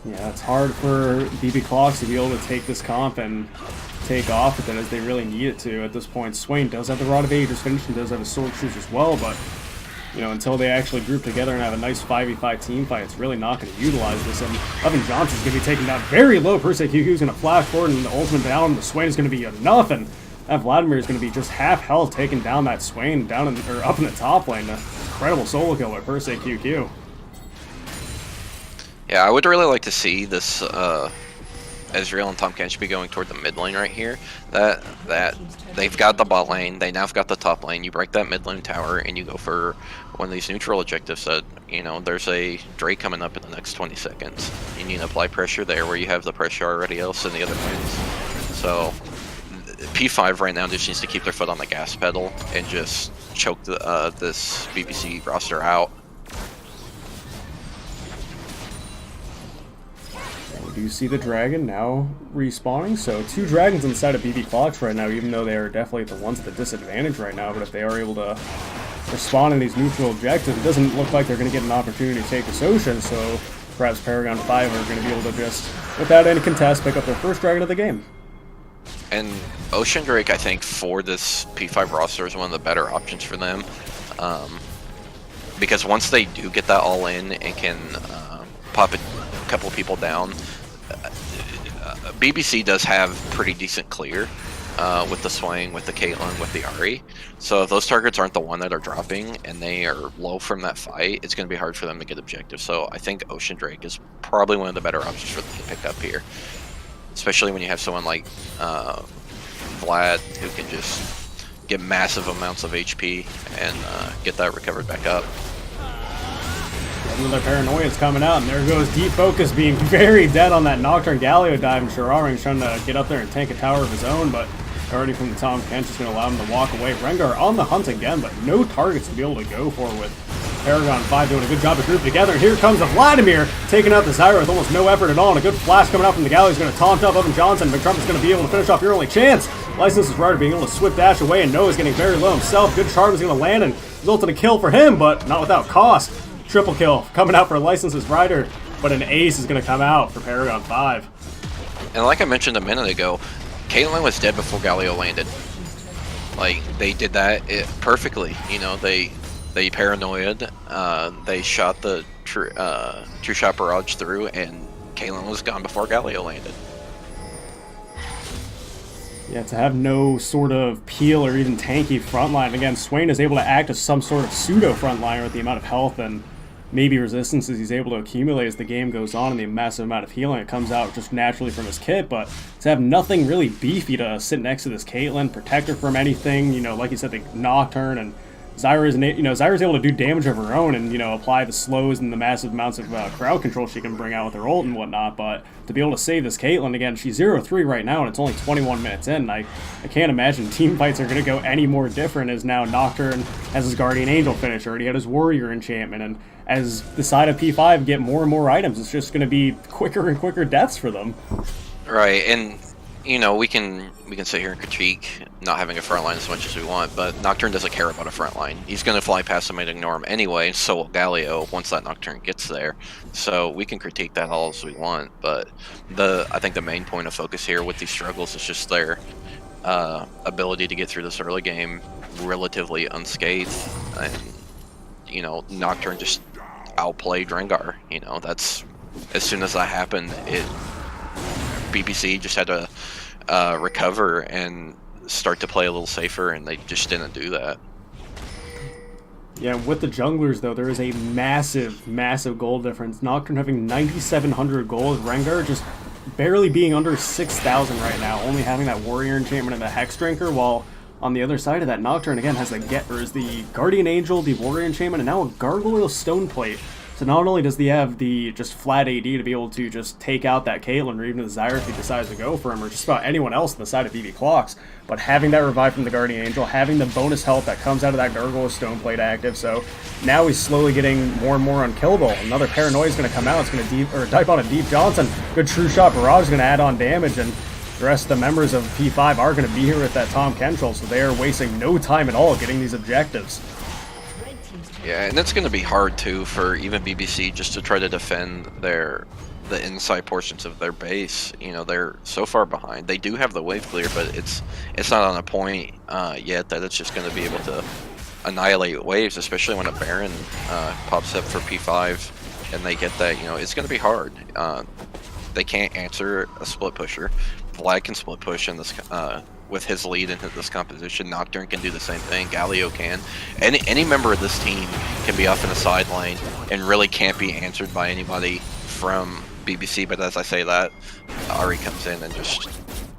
Yeah, it's hard for BB Clocks to be able to take this comp and take off with it as they really need it to at this point. Swain does have the Rod of Ages finish and does have a Sword Shoes as well, but you know, until they actually group together and have a nice 5v5 team fight, it's really not going to utilize this. And Evan Johnson's going to be taken down very low. Persei QQ's going to flash forward and the ultimate down. The Swain is going to be enough, and that Vladimir is going to be just half health, taking down that Swain down in, or up in the top lane. An incredible solo kill by Persei QQ.
Yeah, I would really like to see this Ezreal and Tahm Kench be going toward the mid lane right here. That they've got the bot lane, they now have got the top lane. You break that mid lane tower and you go for one of these neutral objectives that, you know, there's a Drake coming up in the next 20 seconds. You need to apply pressure there where you have the pressure already else in the other lanes. So P5 right now just needs to keep their foot on the gas pedal and just choke this BBC roster out.
We do see the dragon now respawning, so 2 dragons inside of BB Clocks right now, even though they are definitely the ones at the disadvantage right now. But if they are able to respond in these neutral objectives, it doesn't look like they're going to get an opportunity to take this ocean, so perhaps Paragon 5 are going to be able to just, without any contest, pick up their first dragon of the game.
And Ocean Drake, I think, for this P5 roster is one of the better options for them. Because once they do get that all in and can pop a couple of people down, BBC does have pretty decent clear with the Swain, with the Caitlyn, with the Ahri. So if those targets aren't the one that are dropping and they are low from that fight, it's going to be hard for them to get objectives. So I think Ocean Drake is probably one of the better options for them to pick up here. Especially when you have someone like Vlad who can just get massive amounts of HP and get that recovered back up.
Another Paranoia is coming out, and there goes Deep Focus being very dead on that Nocturne Galio dive, and Shiraring's trying to get up there and tank a tower of his own, but already from the Tahm Kench is going to allow him to walk away. Rengar on the hunt again, but no targets to be able to go for with Paragon 5 doing a good job of grouping together. And here comes a Vladimir taking out the Zyra with almost no effort at all, and a good flash coming out from the Galio is going to taunt up Evan Johnson. McTrump is going to be able to finish off your only chance. License's Rider being able to swift dash away, and Noah's getting very low himself. Good charm is going to land and result in a kill for him, but not without cost. Triple kill coming out for License's Rider, but an ace is going to come out for Paragon 5.
And like I mentioned a minute ago, Caitlyn was dead before Galio landed. Like, they did that perfectly. You know, they paranoid, they shot the true shot barrage through, and Caitlyn was gone before Galio landed.
Yeah, to have no sort of peel or even tanky frontline. Again, Swain is able to act as some sort of pseudo frontliner with the amount of health and maybe resistances he's able to accumulate as the game goes on, and the massive amount of healing that comes out just naturally from his kit. But to have nothing really beefy to sit next to this Caitlyn, protect her from anything, you know, like you said, the Nocturne, and Zyra's able to do damage of her own and, you know, apply the slows and the massive amounts of crowd control she can bring out with her ult and whatnot. But to be able to save this Caitlyn, again, she's 0-3 right now, and it's only 21 minutes in. I can't imagine team fights are going to go any more different, as now Nocturne has his Guardian Angel finish, already had his Warrior enchantment, and as the side of P5 get more and more items, it's just going to be quicker and quicker deaths for them.
Right, and you know, we can sit here and critique not having a front line as much as we want, but Nocturne doesn't care about a front line. He's going to fly past him and ignore him anyway, so will Galio once that Nocturne gets there. So we can critique that all as we want, but I think the main point of focus here with these struggles is just their ability to get through this early game relatively unscathed, and you know, Nocturne just outplayed Rengar. You know, that's, as soon as that happened, BBC just had to recover and start to play a little safer, and they just didn't do that.
Yeah, with the junglers, though, there is a massive, massive gold difference. Nocturne having 9,700 gold, Rengar just barely being under 6,000 right now, only having that Warrior enchantment and the Hex Drinker, while on the other side of that, Nocturne again has the Guardian Angel, the Warrior enchantment, and now a Gargoyle Stone Plate. So not only does he have the just flat AD to be able to just take out that Caitlyn or even the Zyra if he decides to go for him, or just about anyone else on the side of BB Clocks, but having that revive from the Guardian Angel, having the bonus health that comes out of that Gargoyle Stone Plate active, so now he's slowly getting more and more unkillable. Another Paranoia is going to come out, it's going to type on a Deep Johnson, good True Shot Barrage is going to add on damage, and the rest of the members of P5 are going to be here with that Tahm Kench, so they are wasting no time at all getting these objectives.
Yeah, and it's going to be hard too for even BBC just to try to defend their the inside portions of their base. You know, they're so far behind. They do have the wave clear, but it's not on a point yet that it's just going to be able to annihilate waves, especially when a Baron pops up for P5 and they get that. You know, it's going to be hard. They can't answer a split pusher. Vlad can split push in this with his lead into this composition. Nocturne can do the same thing. Galio can. Any member of this team can be off in the side lane and really can't be answered by anybody from BBC. But as I say that, Ari comes in and just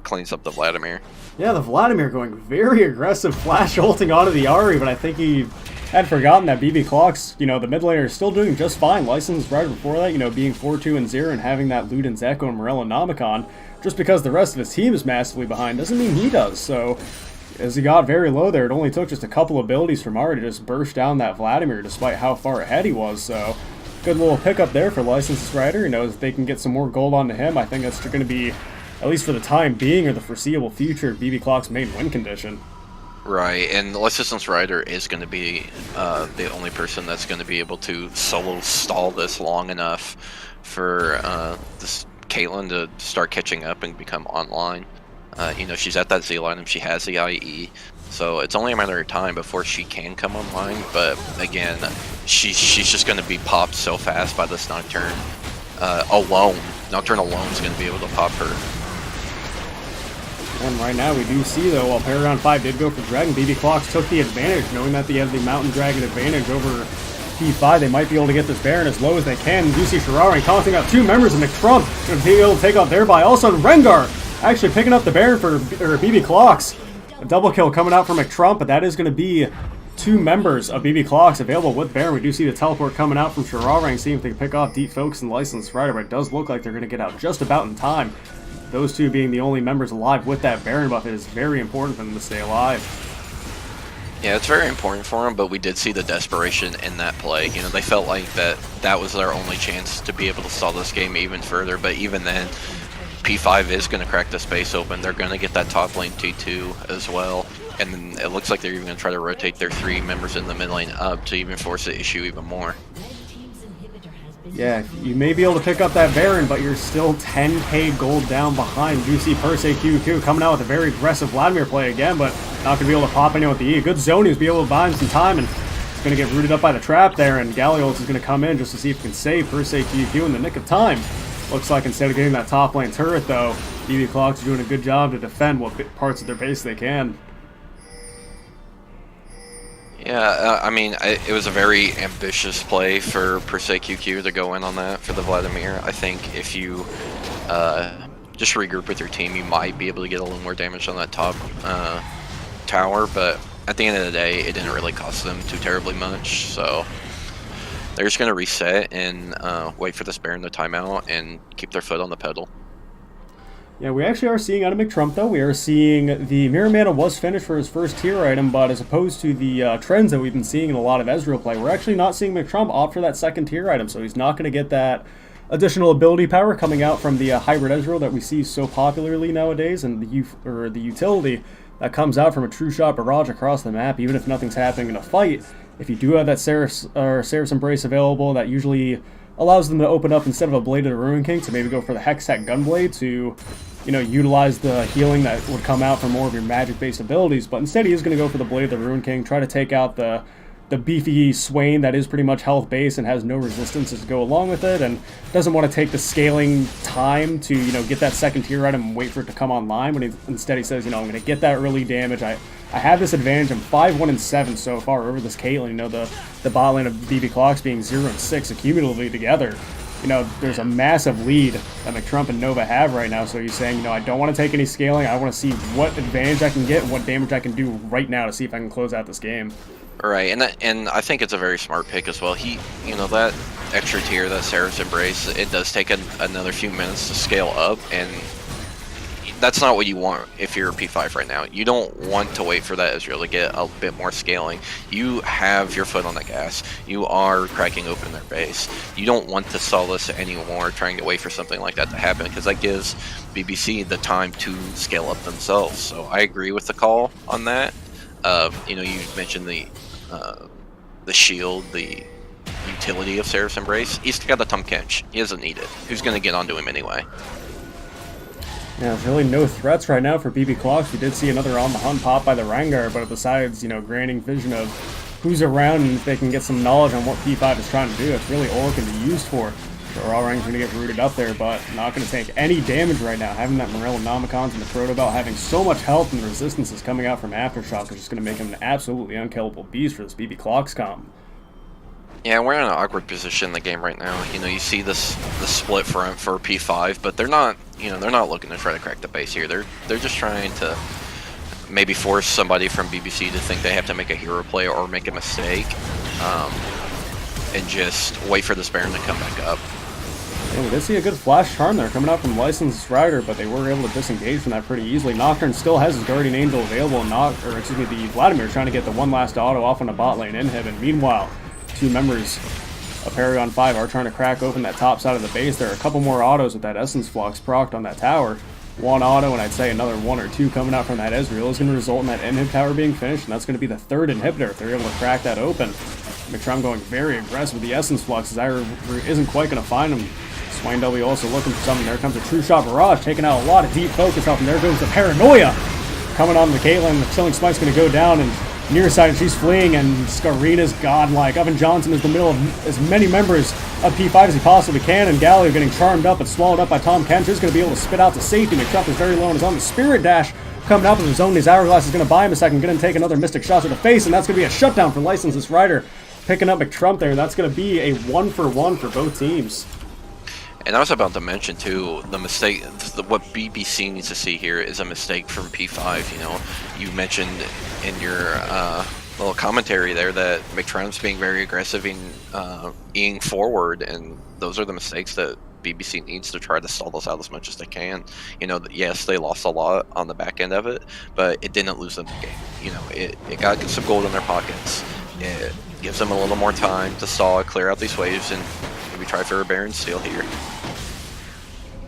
cleans up the Vladimir.
Yeah, the Vladimir going very aggressive, flash ulting onto the Ari, but I think he had forgotten that BB Clocks, you know, the mid laner is still doing just fine. Licensed right before that, you know, being 4-2 and 0 and having that Luden's Echo and Morello Nomicon. Just because the rest of his team is massively behind doesn't mean he does. So, as he got very low there, it only took just a couple abilities from Ari to just burst down that Vladimir despite how far ahead he was. So, good little pickup there for Licensed Rider. You know, if they can get some more gold onto him, I think that's going to be, at least for the time being or the foreseeable future, BB Clock's main win condition.
Right, and the Licensed Rider is going to be the only person that's going to be able to solo stall this long enough for this Caitlyn to start catching up and become online. You know, she's at that Z line and she has the IE, so it's only a matter of time before she can come online. But again, she's just going to be popped so fast by this Nocturne alone. Nocturne alone is going to be able to pop her.
And right now we do see, though, while Paragon 5 did go for Dragon, BB Clocks took the advantage, knowing that they have the Mountain Dragon advantage over P5. They might be able to get this Baron as low as they can. You see Sharari taunting out two members of McTrump, going to be able to take out thereby. Also, Rengar actually picking up the Baron for BB Clocks. A double kill coming out from McTrump, but that is going to be two members of BB Clocks available with Baron. We do see the teleport coming out from Sharari, seeing if they can pick off Deep Focus and Licensed Rider, but it does look like they're going to get out just about in time. Those two being the only members alive with that Baron buff, it is very important for them to stay alive.
Yeah, it's very important for them, but we did see the desperation in that play. You know, they felt like that was their only chance to be able to stall this game even further, but even then, P5 is going to crack the space open. They're going to get that top lane T2 as well, and then it looks like they're even going to try to rotate their three members in the mid lane up to even force the issue even more.
Yeah, you may be able to pick up that Baron, but you're still 10k gold down behind. You see Persei QQ coming out with a very aggressive Vladimir play again, but not going to be able to pop anyone with the E. A good zone, he's be able to buy him some time, and he's going to get rooted up by the trap there, and Gallios is going to come in just to see if he can save Persei QQ in the nick of time. Looks like instead of getting that top lane turret, though, BB Clocks are doing a good job to defend what parts of their base they can.
Yeah, I mean, it was a very ambitious play for Persei QQ to go in on that for the Vladimir. I think if you just regroup with your team, you might be able to get a little more damage on that top tower, but at the end of the day, it didn't really cost them too terribly much, so they're just going to reset and wait for this Baron to time out and keep their foot on the pedal.
Yeah, we actually are seeing out of McTrump, though, we are seeing the Mirror Mana was finished for his first tier item, but as opposed to the trends that we've been seeing in a lot of Ezreal play, we're actually not seeing McTrump opt for that second tier item, so he's not going to get that additional ability power coming out from the hybrid Ezreal that we see so popularly nowadays, and the utility that comes out from a True Shot Barrage across the map, even if nothing's happening in a fight. If you do have that Seraph's Embrace available, that usually allows them to open up, instead of a Blade of the Ruin King, to maybe go for the Hextech Gunblade to, you know, utilize the healing that would come out from more of your magic-based abilities. But instead, he is going to go for the Blade of the Ruin King, try to take out the beefy Swain that is pretty much health-based and has no resistances to go along with it, and doesn't want to take the scaling time to, you know, get that second tier item and wait for it to come online. When instead he says, you know, I'm going to get that early damage. I have this advantage. I'm 5-1-7 so far over this Caitlyn. You know, the bot lane of BB Clocks being 0-6 cumulatively together. You know, there's a massive lead that McTrump and Nova have right now, so he's saying, you know, I don't want to take any scaling. I want to see what advantage I can get, what damage I can do right now to see if I can close out this game.
Right, and I think it's a very smart pick as well. You know, that extra tier, that Seraph's Embrace, it does take another few minutes to scale up, and that's not what you want if you're a P5 right now. You don't want to wait for that Ezreal to get a bit more scaling. You have your foot on the gas. You are cracking open their base. You don't want to stall this anymore, trying to wait for something like that to happen, because that gives BBC the time to scale up themselves. So I agree with the call on that. You know, you mentioned the shield, the utility of Seraph's Embrace. He's got the Tom Kench. He doesn't need it. Who's going to get onto him anyway?
Yeah, there's really no threats right now for BB Clocks. We did see another on the hunt pop by the Rengar, but besides, granting vision of who's around and if they can get some knowledge on what P5 is trying to do, that's really all it can be used for. Rorang's going to get rooted up there, but not going to take any damage right now. Having that Morello Nomicons and the Proto Belt, having so much health and the resistances coming out from Aftershock is just going to make him an absolutely unkillable beast for this BB Clocks comp.
Yeah, we're in an awkward position in the game right now. You see the split front for P5, but they're not, they're not looking to try to crack the base here. They're just trying to maybe force somebody from BBC to think they have to make a hero play or make a mistake, and just wait for this Baron to come back up.
Yeah, we did see a good flash charm there coming out from Licensed Rider, but they were able to disengage from that pretty easily. Nocturne still has his Guardian Angel available, and the Vladimir trying to get the one last auto off on the bot lane inhib, and meanwhile, two members of Paragon 5 are trying to crack open that top side of the base. There are a couple more autos with that Essence Flux procced on that tower. One auto, and I'd say another one or two coming out from that Ezreal is going to result in that inhib tower being finished, and that's going to be the third inhibitor if they're able to crack that open. McTrum going very aggressive with the Essence Flux. Zyra isn't quite going to find him. Swain W also looking for something. There comes a True Shot Barrage, taking out a lot of deep focus off, and there goes the Paranoia coming on the Caitlyn. The Chilling Smite's going to go down, and near side she's fleeing, and Scarina's godlike. Evan Johnson is in the middle of as many members of P5 as he possibly can, and Galio getting charmed up and swallowed up by Tom Kench is going to be able to spit out to safety. McTruff is very low and is on the Spirit Dash coming up with his own. His Hourglass is going to buy him a second, going to take another Mystic Shot to the face, and that's going to be a shutdown for Licensed Rider. Picking up McTrump there, and that's going to be a 1-for-1 for both teams.
And I was about to mention too, the mistake, what BBC needs to see here is a mistake from P5. You mentioned in your little commentary there that McTrump's being very aggressive in eating forward, and those are the mistakes that BBC needs to try to stall this out as much as they can. Yes, they lost a lot on the back end of it, but it didn't lose them the game. It got some gold in their pockets. It gives them a little more time to stall, clear out these waves, and maybe try for a Baron steal here.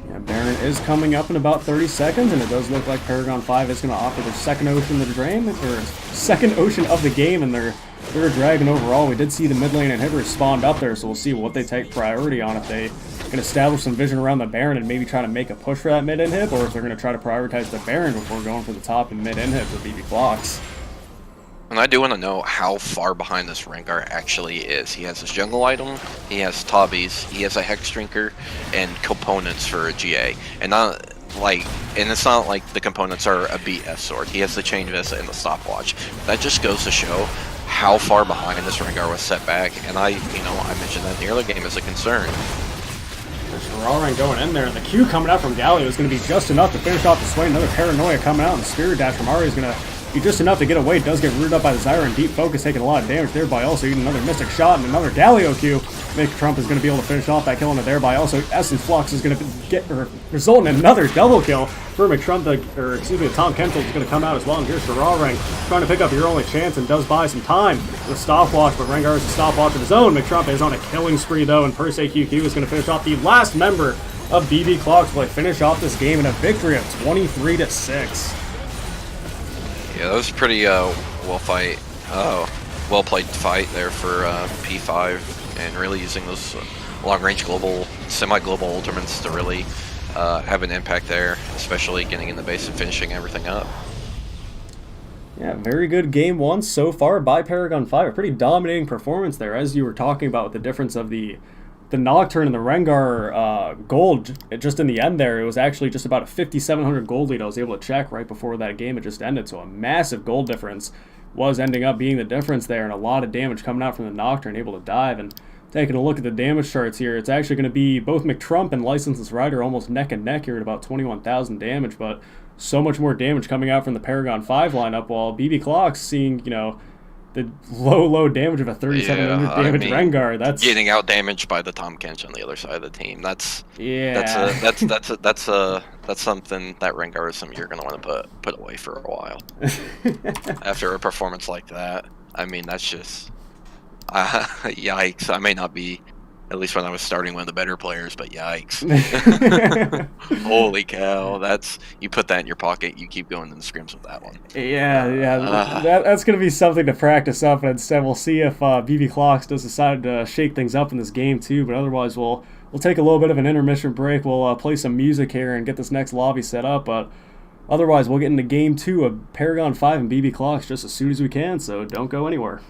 Yeah, Baron is coming up in about 30 seconds, and it does look like Paragon 5 is going to offer their second Ocean of the Drain, or second Ocean of the game, and their third Dragon overall. We did see the mid lane inhibitors spawned up there, so we'll see what they take priority on, if they can establish some vision around the Baron and maybe try to make a push for that mid inhib, or if they're going to try to prioritize the Baron before going for the top and mid inhib for BB Clocks.
And I do want to know how far behind this Rengar actually is. He has his jungle item, he has Tabis, he has a Hex Drinker, and components for a GA. And it's not like the components are a BS sword. He has the Chain Vista and the Stopwatch. That just goes to show how far behind this Rengar was set back. And I mentioned that in the early game as a concern.
There's Rorang going in there, and the Q coming out from Galio is going to be just enough to finish off the Swain. Another Paranoia coming out, and the Spirit Dash from Ari is going to be just enough to get away. Does get rooted up by the Zyra, and Deep Focus taking a lot of damage, thereby also eating another Mystic Shot and another Galio Q. McTrump is going to be able to finish off that kill, and thereby also Essence Flux is going to result in another double kill for McTrump. Tom Kentel is going to come out as well, and here's Rorang trying to pick up your only chance and does buy some time with a stopwatch, but Rengar has a stopwatch of his own. McTrump is on a killing spree though, and Per Se QQ is going to finish off the last member of BB Clocks will finish off this game in a victory of 23-6.
Yeah, that was pretty well played fight there for P5, and really using those long-range semi-global ultimates to really have an impact there, especially getting in the base and finishing everything up.
Yeah, very good game one so far by Paragon 5. A pretty dominating performance there, as you were talking about with the difference of the Nocturne and the Rengar gold. Just in the end there, it was actually just about a 5,700 gold lead I was able to check right before that game had just ended, so a massive gold difference was ending up being the difference there, and a lot of damage coming out from the Nocturne, able to dive. And taking a look at the damage charts here, it's actually going to be both McTrump and Licensed Rider almost neck and neck here at about 21,000 damage, but so much more damage coming out from the Paragon 5 lineup, while BB Clocks seeing, the low damage of a 3,700 damage Rengar. That's
getting out damaged by the Tom Kench on the other side of the team. That's something that Rengar is something you're going to want to put away for a while. After a performance like that, I mean, that's just yikes. I may not be At least when I was starting one of the better players, but yikes. Holy cow, you put that in your pocket, you keep going in the scrims with that one.
Yeah. That's going to be something to practice up, and instead we'll see if BB Clocks does decide to shake things up in this game too. But otherwise, we'll take a little bit of an intermission break. We'll play some music here and get this next lobby set up. But otherwise, we'll get into Game 2 of Paragon 5 and BB Clocks just as soon as we can. So don't go anywhere.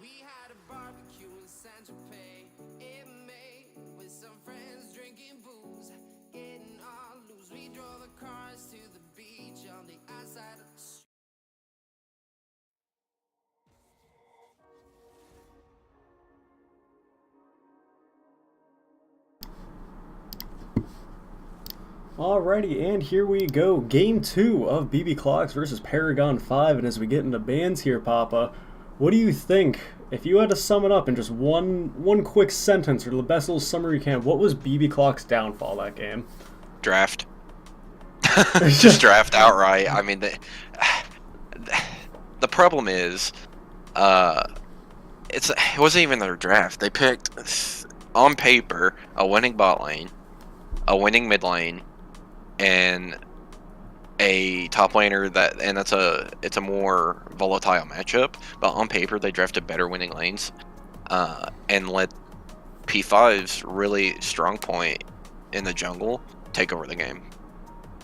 We had a barbecue in San Tropez in May with some friends drinking booze, getting all loose. We drove the cars to the beach on the outside of the street.
Alrighty, and here we go. Game 2 of BB Clocks versus Paragon 5. And as we get into bands here, Papa, what do you think? If you had to sum it up in just one quick sentence or the best little summary you can, what was BB Clock's downfall that game?
Draft. Just draft outright. I mean, the problem is, it wasn't even their draft. They picked, on paper, a winning bot lane, a winning mid lane, and a top laner and it's a more volatile matchup. But on paper, they drafted better winning lanes, and let P5's really strong point in the jungle take over the game.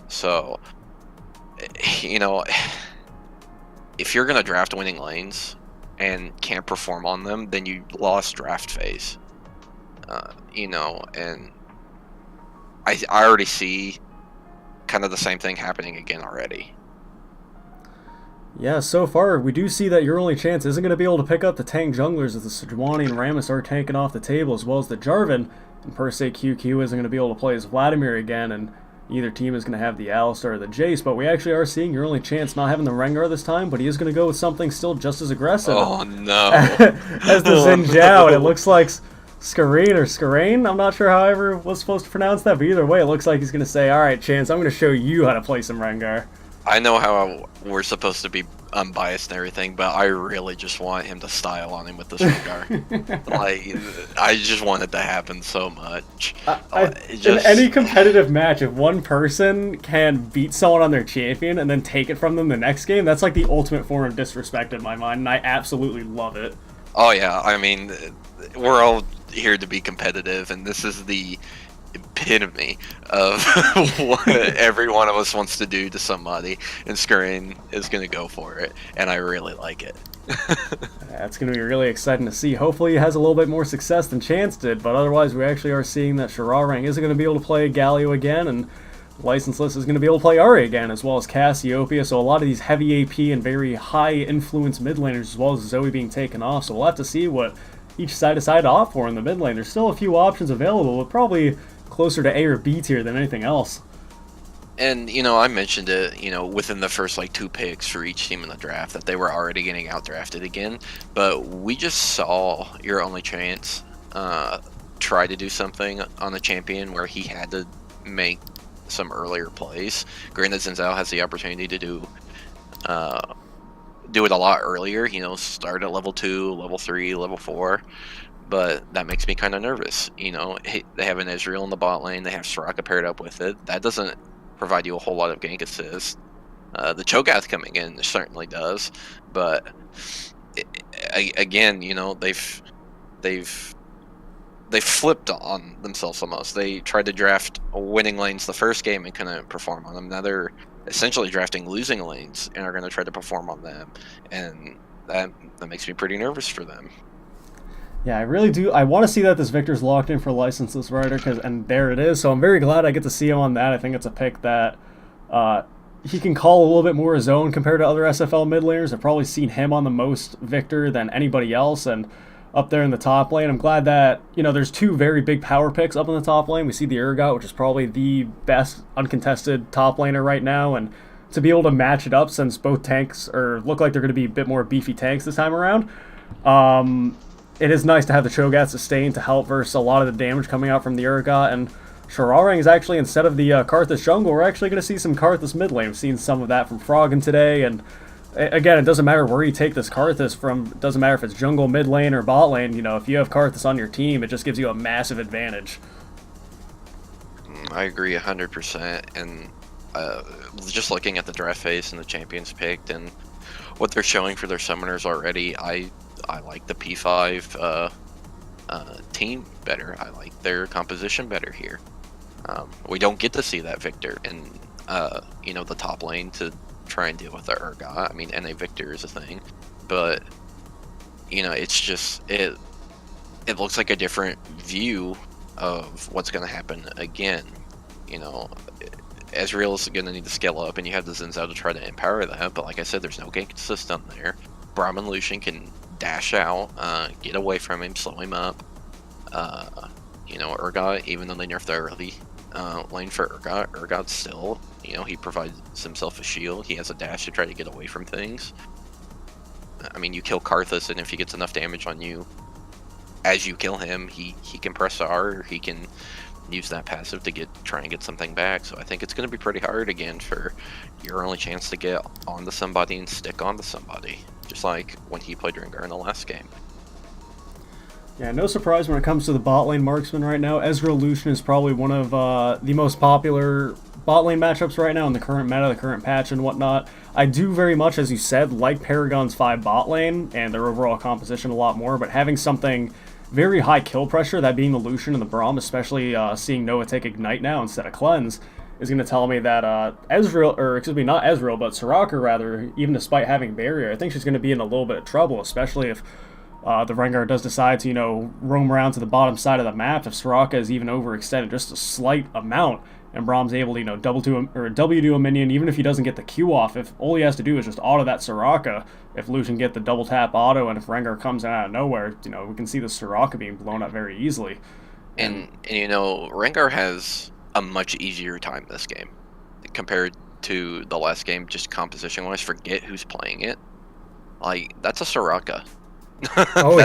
So, you know, if you're gonna draft winning lanes and can't perform on them, then you lost draft phase. You know, and I already see kind of the same thing happening again already.
Yeah, so far we do see that your only chance isn't going to be able to pick up the tank junglers as the Sejuani and Rammus are tanking off the table, as well as the Jarvan, and per se QQ isn't going to be able to play as Vladimir again, and either team is going to have the Alistar or the Jace, but we actually are seeing your only chance not having the Rengar this time, but he is going to go with something still just as aggressive.
Oh no.
As the Xin Zhao, and it looks like Skarane, I'm not sure how I ever was supposed to pronounce that, but either way, it looks like he's going to say, alright, Chance, I'm going to show you how to play some Rengar.
I know how we're supposed to be unbiased and everything, but I really just want him to style on him with this Rengar. Like, I just want it to happen so much.
In any competitive match, if one person can beat someone on their champion and then take it from them the next game, that's like the ultimate form of disrespect in my mind, and I absolutely love it.
Oh yeah, I mean, we're all here to be competitive, and this is the epitome of what every one of us wants to do to somebody, and Skarane is going to go for it, and I really like it.
That's going to be really exciting to see. Hopefully he has a little bit more success than Chance did, but otherwise we actually are seeing that Shirarang isn't going to be able to play Galio again, and Licenseless is going to be able to play Ahri again, as well as Cassiopeia, so a lot of these heavy AP and very high influence mid laners, as well as Zoe being taken off, so we'll have to see what each side decide to opt for in the mid lane. There's still a few options available, but probably closer to A or B tier than anything else.
And, you know, I mentioned it, you know, within the first, like, 2 picks for each team in the draft that they were already getting outdrafted again. But we just saw your only chance try to do something on the champion where he had to make some earlier plays. Granted, Xin Zhao has the opportunity to do it a lot earlier, you know, start at level 2, level 3, level 4. But that makes me kind of nervous. You know, they have an Ezreal in the bot lane. They have Soraka paired up with it. That doesn't provide you a whole lot of gank assist. The Cho'Gath coming in certainly does. But again, you know, they've flipped on themselves almost. They tried to draft winning lanes the first game and couldn't perform on them. Now they're essentially drafting losing lanes and are going to try to perform on them. And that makes me pretty nervous for them.
Yeah, I really do. I want to see that this Victor's locked in for Licenseless Rider, and there it is. So I'm very glad I get to see him on that. I think it's a pick that he can call a little bit more his own compared to other SFL mid laners. I've probably seen him on the most Victor than anybody else, and up there in the top lane, I'm glad that, you know, there's 2 very big power picks up in the top lane. We see the Urgot, which is probably the best uncontested top laner right now, and to be able to match it up since both tanks look like they're going to be a bit more beefy tanks this time around. It is nice to have the Cho'Gath sustain to help versus a lot of the damage coming out from the Urgot, and Shirarang is actually, instead of the Karthus jungle, we're actually going to see some Karthus mid lane. We've seen some of that from Froggen today, and again, it doesn't matter where you take this Karthus from. It doesn't matter if it's jungle, mid lane, or bot lane. You know, if you have Karthus on your team, it just gives you a massive advantage.
I agree 100%, and just looking at the draft phase and the champions picked and what they're showing for their summoners already, I like the P5 team better. I like their composition better here. We don't get to see that Victor in you know, the top lane to try and deal with the Urgot. I mean, NA Victor is a thing, but it's just it looks like a different view of what's going to happen again. Ezreal is going to need to scale up, and you have the Zinzao to try to empower that. But like I said, there's no gank system there. Braum and Lucian can dash out, get away from him, slow him up. Urgot, even though they nerfed the early lane for Urgot's still, he provides himself a shield. He has a dash to try to get away from things. I mean, you kill Karthus, and if he gets enough damage on you, as you kill him, he can press R, or he can use that passive to try and get something back. So I think it's going to be pretty hard again for your only chance to get onto somebody and stick onto somebody, just like when he played Rengar in the last game.
Yeah, no surprise when it comes to the bot lane marksman right now. Ezreal Lucian is probably one of the most popular bot lane matchups right now in the current meta, the current patch and whatnot. I do very much, as you said, like Paragon's 5 bot lane and their overall composition a lot more, but having something very high kill pressure, that being the Lucian and the Braum, especially seeing Noah take Ignite now instead of Cleanse, is going to tell me that not Ezreal, but Soraka rather, even despite having Barrier, I think she's going to be in a little bit of trouble, especially if the Rengar does decide to, roam around to the bottom side of the map. If Soraka is even overextended just a slight amount, and Braum's able to, W to a minion, even if he doesn't get the Q off, if all he has to do is just auto that Soraka, if Lucian get the double tap auto, and if Rengar comes out of nowhere, we can see the Soraka being blown up very easily.
And Rengar has a much easier time this game compared to the last game, just composition-wise. Forget who's playing it. Like, that's a Soraka.
Oh,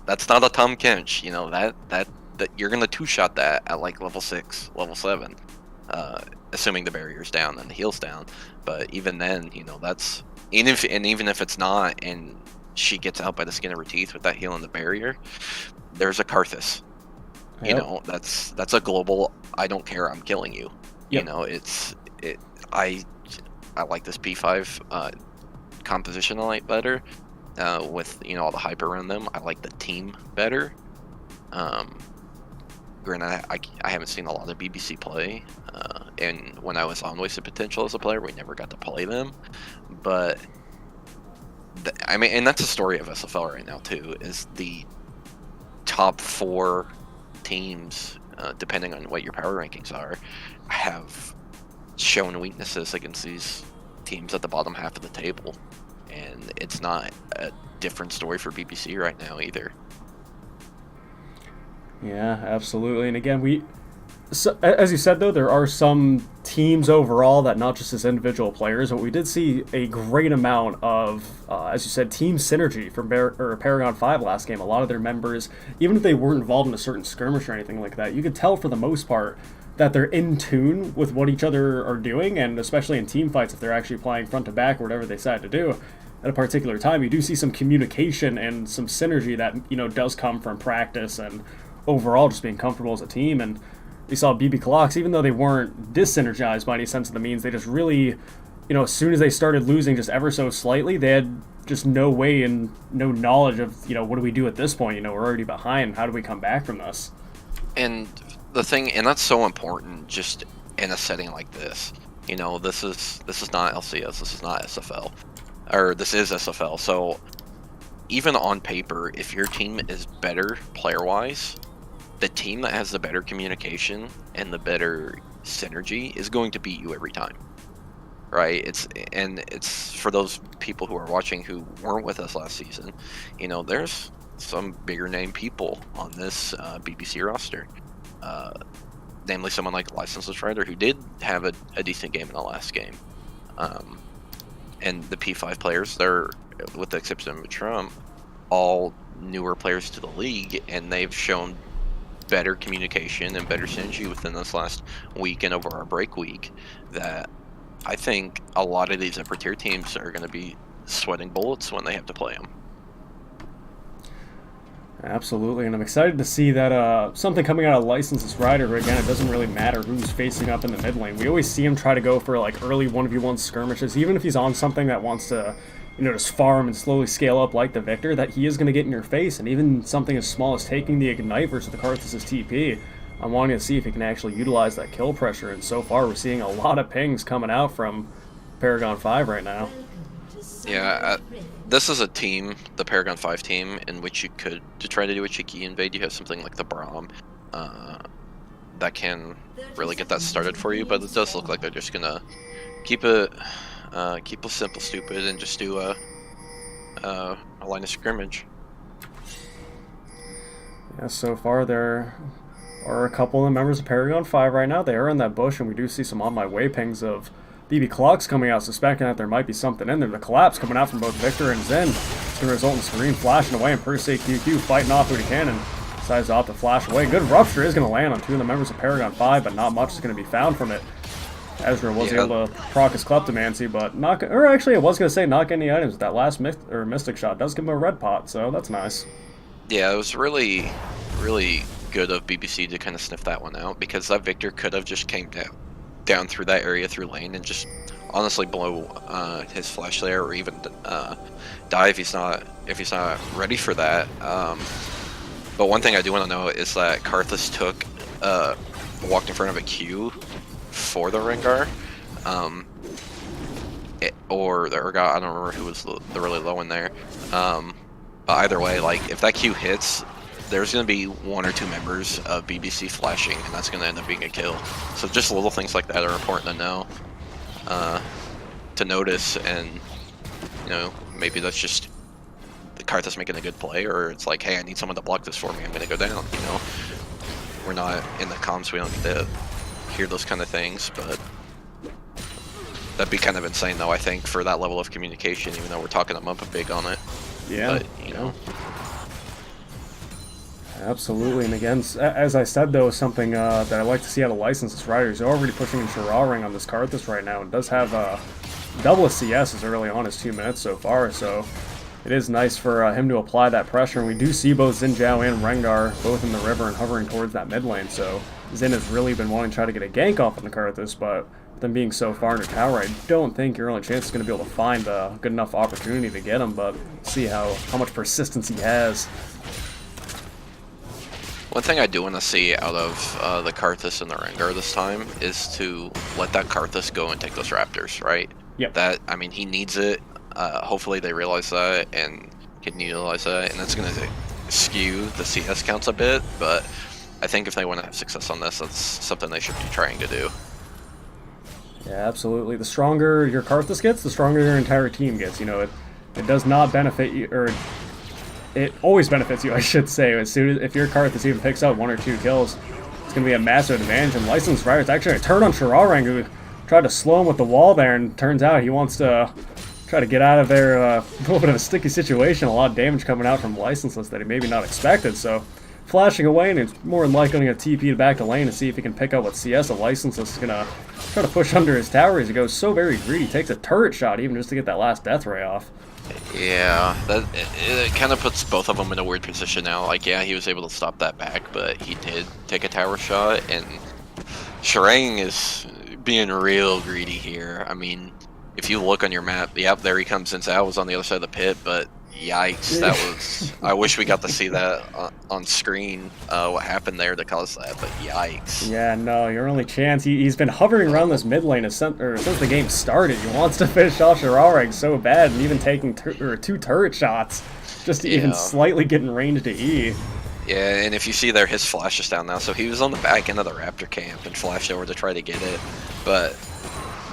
that's not a Tom Kench. That you're gonna two-shot that at like level 6, level 7, assuming the barrier's down and the heal's down. But even then, that's even if it's not, and she gets out by the skin of her teeth with that heal and the barrier, there's a Karthus.
Yep.
That's a global. I don't care. I'm killing you.
Yep.
I like this P5 composition a lot better. With all the hype around them, I like the team better. Granted, I haven't seen a lot of BBC play, and when I was on Wasted Potential as a player, we never got to play them. But and that's the story of SFL right now too. Is the top 4 teams, depending on what your power rankings are, have shown weaknesses against these teams at the bottom half of the table. And it's not a different story for BBC right now either.
Yeah, absolutely. And again, as you said, though, there are some teams overall that not just as individual players, but we did see a great amount of, as you said, team synergy from Paragon 5 last game. A lot of their members, even if they weren't involved in a certain skirmish or anything like that, you could tell for the most part that they're in tune with what each other are doing, and especially in team fights, if they're actually playing front to back or whatever they decide to do at a particular time, you do see some communication and some synergy that does come from practice and overall just being comfortable as a team. And we saw BB Clocks, even though they weren't dis-synergized by any sense of the means, they just really, as soon as they started losing just ever so slightly, they had just no way and no knowledge of, what do we do at this point? We're already behind. How do we come back from this?
And the thing, and that's so important just in a setting like this. This is not LCS, this is not SFL. Or this is SFL, so even on paper, if your team is better player-wise, the team that has the better communication and the better synergy is going to beat you every time, right? It's for those people who are watching who weren't with us last season. There's some bigger name people on this BBC roster, namely someone like Licenseless Rider, who did have a decent game in the last game. And the P5 players, they're, with the exception of Trump, all newer players to the league, and they've shown better communication and better synergy within this last week and over our break week, that I think a lot of these upper tier teams are going to be sweating bullets when they have to play them.
Absolutely, and I'm excited to see that something coming out of Licenseless Rider, who again, it doesn't really matter who's facing up in the mid lane. We always see him try to go for like early 1v1 skirmishes, even if he's on something that wants to, just farm and slowly scale up like the Victor, that he is going to get in your face, and even something as small as taking the Ignite versus the Karthus' TP. I'm wanting to see if he can actually utilize that kill pressure, and so far we're seeing a lot of pings coming out from Paragon 5 right now.
Yeah, this is a team, the Paragon 5 team, in which you could to try to do a cheeky invade. You have something like the Braum that can really get that started for you, but it does look like they're just gonna keep it simple, stupid, and just do a line of scrimmage.
Yeah, so far there are a couple of the members of Paragon 5 right now. They are in that bush, and we do see some on my way pings of BB clocks coming out, suspecting that there might be something in there. The collapse coming out from both Victor and Zen. It's going to result in Scream flashing away, and per se QQ fighting off with a cannon. Decides to opt to flash away. Good rupture is going to land on 2 of the members of Paragon 5, but not much is going to be found from it. Ezra was able to proc his Kleptomancy, but not, or actually I was going to say not getting any items. That last Mystic shot does give him a red pot, so that's nice.
Yeah, it was really, really good of BBC to kind of sniff that one out, because that Victor could have just came down through that area through lane and just honestly blow his flash there, or even die if he's not ready for that. But one thing I do want to know is that Karthus took walked in front of a queue for the Rengar, or the Urgot. I don't remember who was the really low in there. But either way, like if that queue hits, there's going to be 1 or 2 members of BBC flashing, and that's going to end up being a kill. So just little things like that are important to know, to notice, and you know, maybe that's just the Karthus making a good play, or it's like, hey, I need someone to block this for me, I'm going to go down, you know. We're not in the comms, we don't get to hear those kind of things, but that'd be kind of insane though, I think, for that level of communication, even though we're talking them up a big on it.
Yeah.
But, you know.
Absolutely, and again, as I said though, something that I like to see out of licensed riders. They're already pushing in Shira Ring on this Karthus right now, and does have double his CS as early on as 2 minutes so far, so it is nice for him to apply that pressure, and we do see both Xin Zhao and Rengar both in the river and hovering towards that mid lane, so Xin has really been wanting to try to get a gank off on the Karthus, but with them being so far in the tower, I don't think your only chance is going to be able to find a good enough opportunity to get him, but see how much persistence he has.
One thing I do want to see out of the Karthus and the Rengar this time is to let that Karthus go and take those Raptors, right?
Yep.
That, I mean, he needs it. Hopefully they realize that and can utilize that, and that's going to skew the CS counts a bit, but I think if they want to have success on this, that's something they should be trying to do.
Yeah, absolutely. The stronger your Karthus gets, the stronger your entire team gets. You know, it does not benefit you, or it always benefits you, I should say. As soon as if your Karthus even picks up 1 or 2 kills, it's going to be a massive advantage. And Licensed Rider's actually going to turn on Shirarang, who tried to slow him with the wall there, and turns out he wants to try to get out of there. A little bit of a sticky situation, a lot of damage coming out from Licenseless that he maybe not expected. So flashing away, and it's more than likely going to TP back to lane to see if he can pick up what CS. A Licenseless is going to try to push under his tower as he goes so very greedy. Takes a turret shot even just to get that last death ray off.
Yeah, it kind of puts both of them in a weird position now. Like, yeah, he was able to stop that back, but he did take a tower shot, and Shirang is being real greedy here. I mean, if you look on your map, yep, there he comes. Since I was on the other side of the pit, but yikes, that was... I wish we got to see that on screen, what happened there to cause that, but yikes.
Yeah, no, your only chance... He's been hovering around this mid lane since the game started. He wants to finish off Shirarang so bad, and even taking 2 turret shots just to even slightly get in range to E.
Yeah, and if you see there, his flash is down now, so he was on the back end of the Raptor camp and flashed over to try to get it, but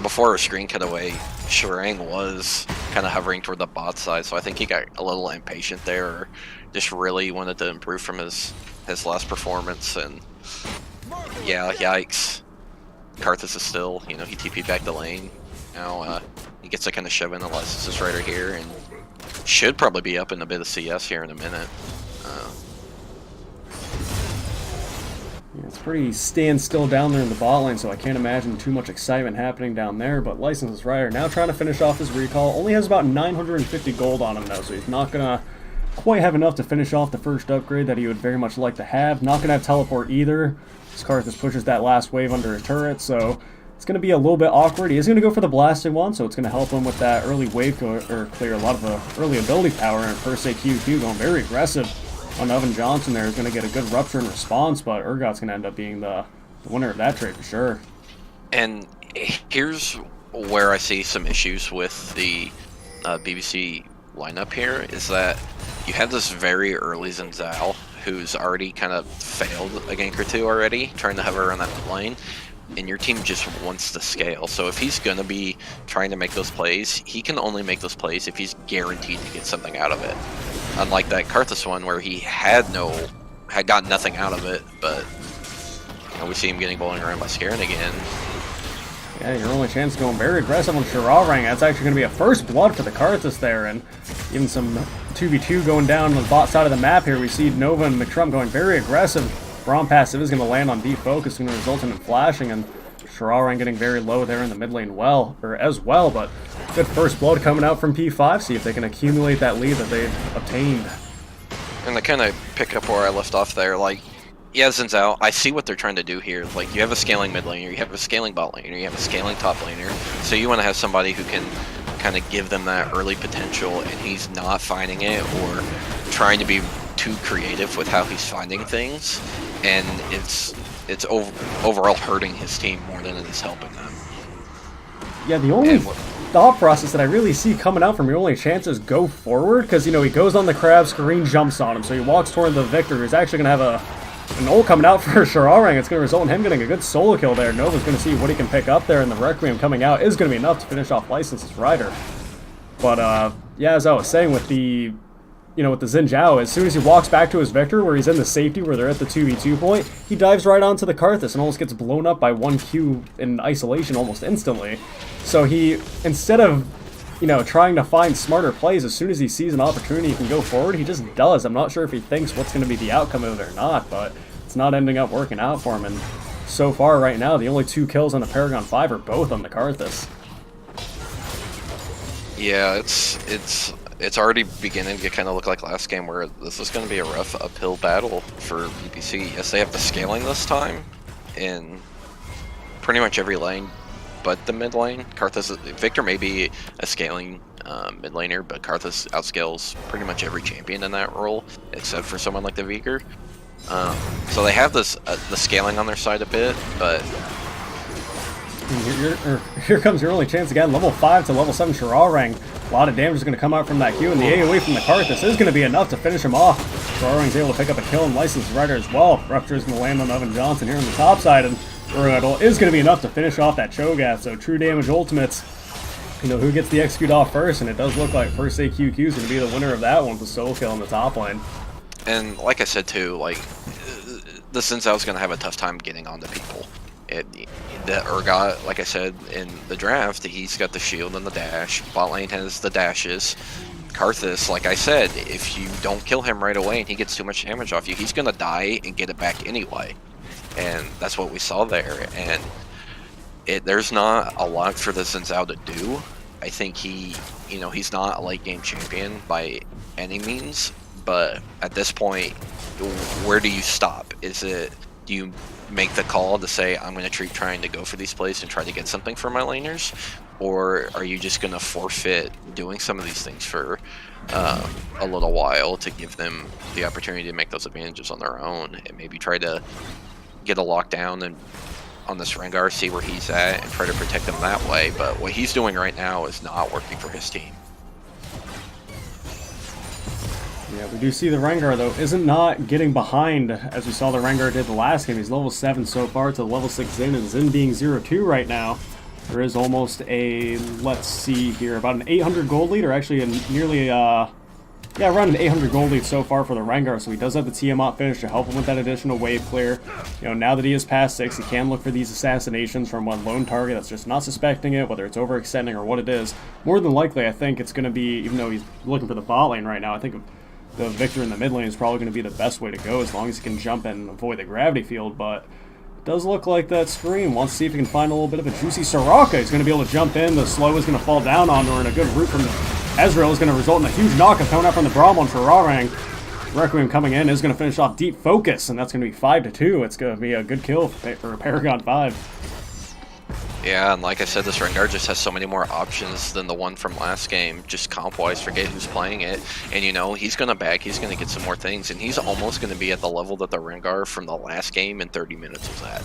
before our screen cut away, Shirang was kind of hovering toward the bot side, so I think he got a little impatient there, or just really wanted to improve from his last performance, and yeah, yikes. Karthus is still, you know, he TP'd back the lane. Now he gets to kind of shove in the Licenses Rider here, and should probably be up in a bit of CS here in a minute.
Yeah, it's pretty standstill down there in the bot lane, so I can't imagine too much excitement happening down there, but Licenseless Rider now trying to finish off his recall. Only has about 950 gold on him now, so he's not going to quite have enough to finish off the first upgrade that he would very much like to have. Not going to have teleport either. This Karthus pushes that last wave under a turret, so it's going to be a little bit awkward. He is going to go for the blasted one, so it's going to help him with that early wave or clear a lot of the early ability power, and per se QQ going very aggressive on Oven Johnson there is going to get a good rupture in response, but Urgot's going to end up being the winner of that trade for sure.
And here's where I see some issues with the BBC lineup here is that you have this very early Xin Zhao who's already kind of failed a gank or two already, trying to hover around that mid lane, and your team just wants to scale. So if he's gonna be trying to make those plays, he can only make those plays if he's guaranteed to get something out of it. Unlike that Karthus one where he had got nothing out of it, but you know, we see him getting bowling around by Scaring again.
Yeah, your only chance going very aggressive on Shirarang. That's actually going to be a first blood for the Karthus there, and even some 2v2 going down on the bot side of the map here. We see Nova and McTrump going very aggressive. Braum passive is going to land on deep focus, going to result in him flashing, and Shirarang getting very low there in the mid lane as well, but good first blood coming out from P5. See if they can accumulate that lead that they've obtained.
And to kind of pick up where I left off there, like, yeah, Xin Zhao, I see what they're trying to do here. Like, you have a scaling mid laner, you have a scaling bot laner, you have a scaling top laner, so you want to have somebody who can kind of give them that early potential, and he's not finding it or trying to be too creative with how he's finding things, and it's overall hurting his team more than it is helping them.
Yeah, the only thought process that I really see coming out from your only chance is go forward, because, you know, he goes on the crab, Screen jumps on him, so he walks toward the Victor, who's actually going to have an ult coming out for Shirarang. It's going to result in him getting a good solo kill there. Nova's going to see what he can pick up there, and the Requiem coming out is going to be enough to finish off License's Rider. But, yeah, as I was saying with the, you know, with the Xin Zhao, as soon as he walks back to his Victor, where he's in the safety, where they're at the 2v2 point, he dives right onto the Karthus and almost gets blown up by 1Q in isolation almost instantly. So he, instead of, you know, trying to find smarter plays, as soon as he sees an opportunity he can go forward, he just does. I'm not sure if he thinks what's going to be the outcome of it or not, but it's not ending up working out for him. And so far right now, the only 2 kills on the Paragon 5 are both on the Karthus.
Yeah, it's already beginning to kind of look like last game, where this is going to be a rough uphill battle for BPC. Yes, they have the scaling this time in pretty much every lane but the mid lane. Karthus, Victor may be a scaling mid laner, but Karthus outscales pretty much every champion in that role, except for someone like the Veigar. So they have this the scaling on their side a bit, but
here comes your only chance again. Level 5 to level 7 Shirarang. A lot of damage is going to come out from that Q, and the AoE from the Karthus is going to be enough to finish him off. Shirarang's able to pick up a kill and Licensed Rider as well. Rupture is going to land on Evan Johnson here on the top side, and Brutal is going to be enough to finish off that Cho'Gath. So true damage ultimates, you know, who gets the execute off first, and it does look like first AQQ is going to be the winner of that one with the solo kill in the top lane.
And like I said too, like, the Xin Zhao's going to have a tough time getting onto people. The Urgot, like I said in the draft, he's got the shield and the dash. Bot lane has the dashes. Karthus, like I said, if you don't kill him right away and he gets too much damage off you, he's going to die and get it back anyway. And that's what we saw there. And there's not a lot for the Xin Zhao to do. I think he's not a late game champion by any means. But at this point, where do you stop? Do you make the call to say, I'm going to keep trying to go for these plays and try to get something for my laners? Or are you just going to forfeit doing some of these things for a little while to give them the opportunity to make those advantages on their own, and maybe try to get a lockdown and on this Rengar, see where he's at, and try to protect him that way? But what he's doing right now is not working for his team.
Yeah, we do see the Rengar, though, isn't not getting behind, as we saw the Rengar did the last game. He's level 7 so far to level 6 Xin, and Xin being 0-2 right now. There is almost a, let's see here, about an 800 gold lead, or actually nearly, around an 800 gold lead so far for the Rengar, so he does have the Tiamat finish to help him with that additional wave clear. You know, now that he is past 6, he can look for these assassinations from one lone target that's just not suspecting it, whether it's overextending or what it is. More than likely, I think it's going to be, even though he's looking for the bot lane right now, I think the Victor in the mid lane is probably going to be the best way to go, as long as he can jump and avoid the gravity field. But it does look like that Scream wants to see if he can find a little bit of a juicy Soraka. He's going to be able to jump in, the slow is going to fall down onto her, and a good root from Ezreal is going to result in a huge knockup coming out from the Braum on Shirarang. Requiem coming in is going to finish off Deep Focus, and that's going to be 5-2. It's going to be a good kill for Paragon 5.
Yeah, and like I said, this Rengar just has so many more options than the one from last game, just comp-wise, forget who's playing it. And, you know, he's going to back, he's going to get some more things, and he's almost going to be at the level that the Rengar from the last game in 30 minutes was at.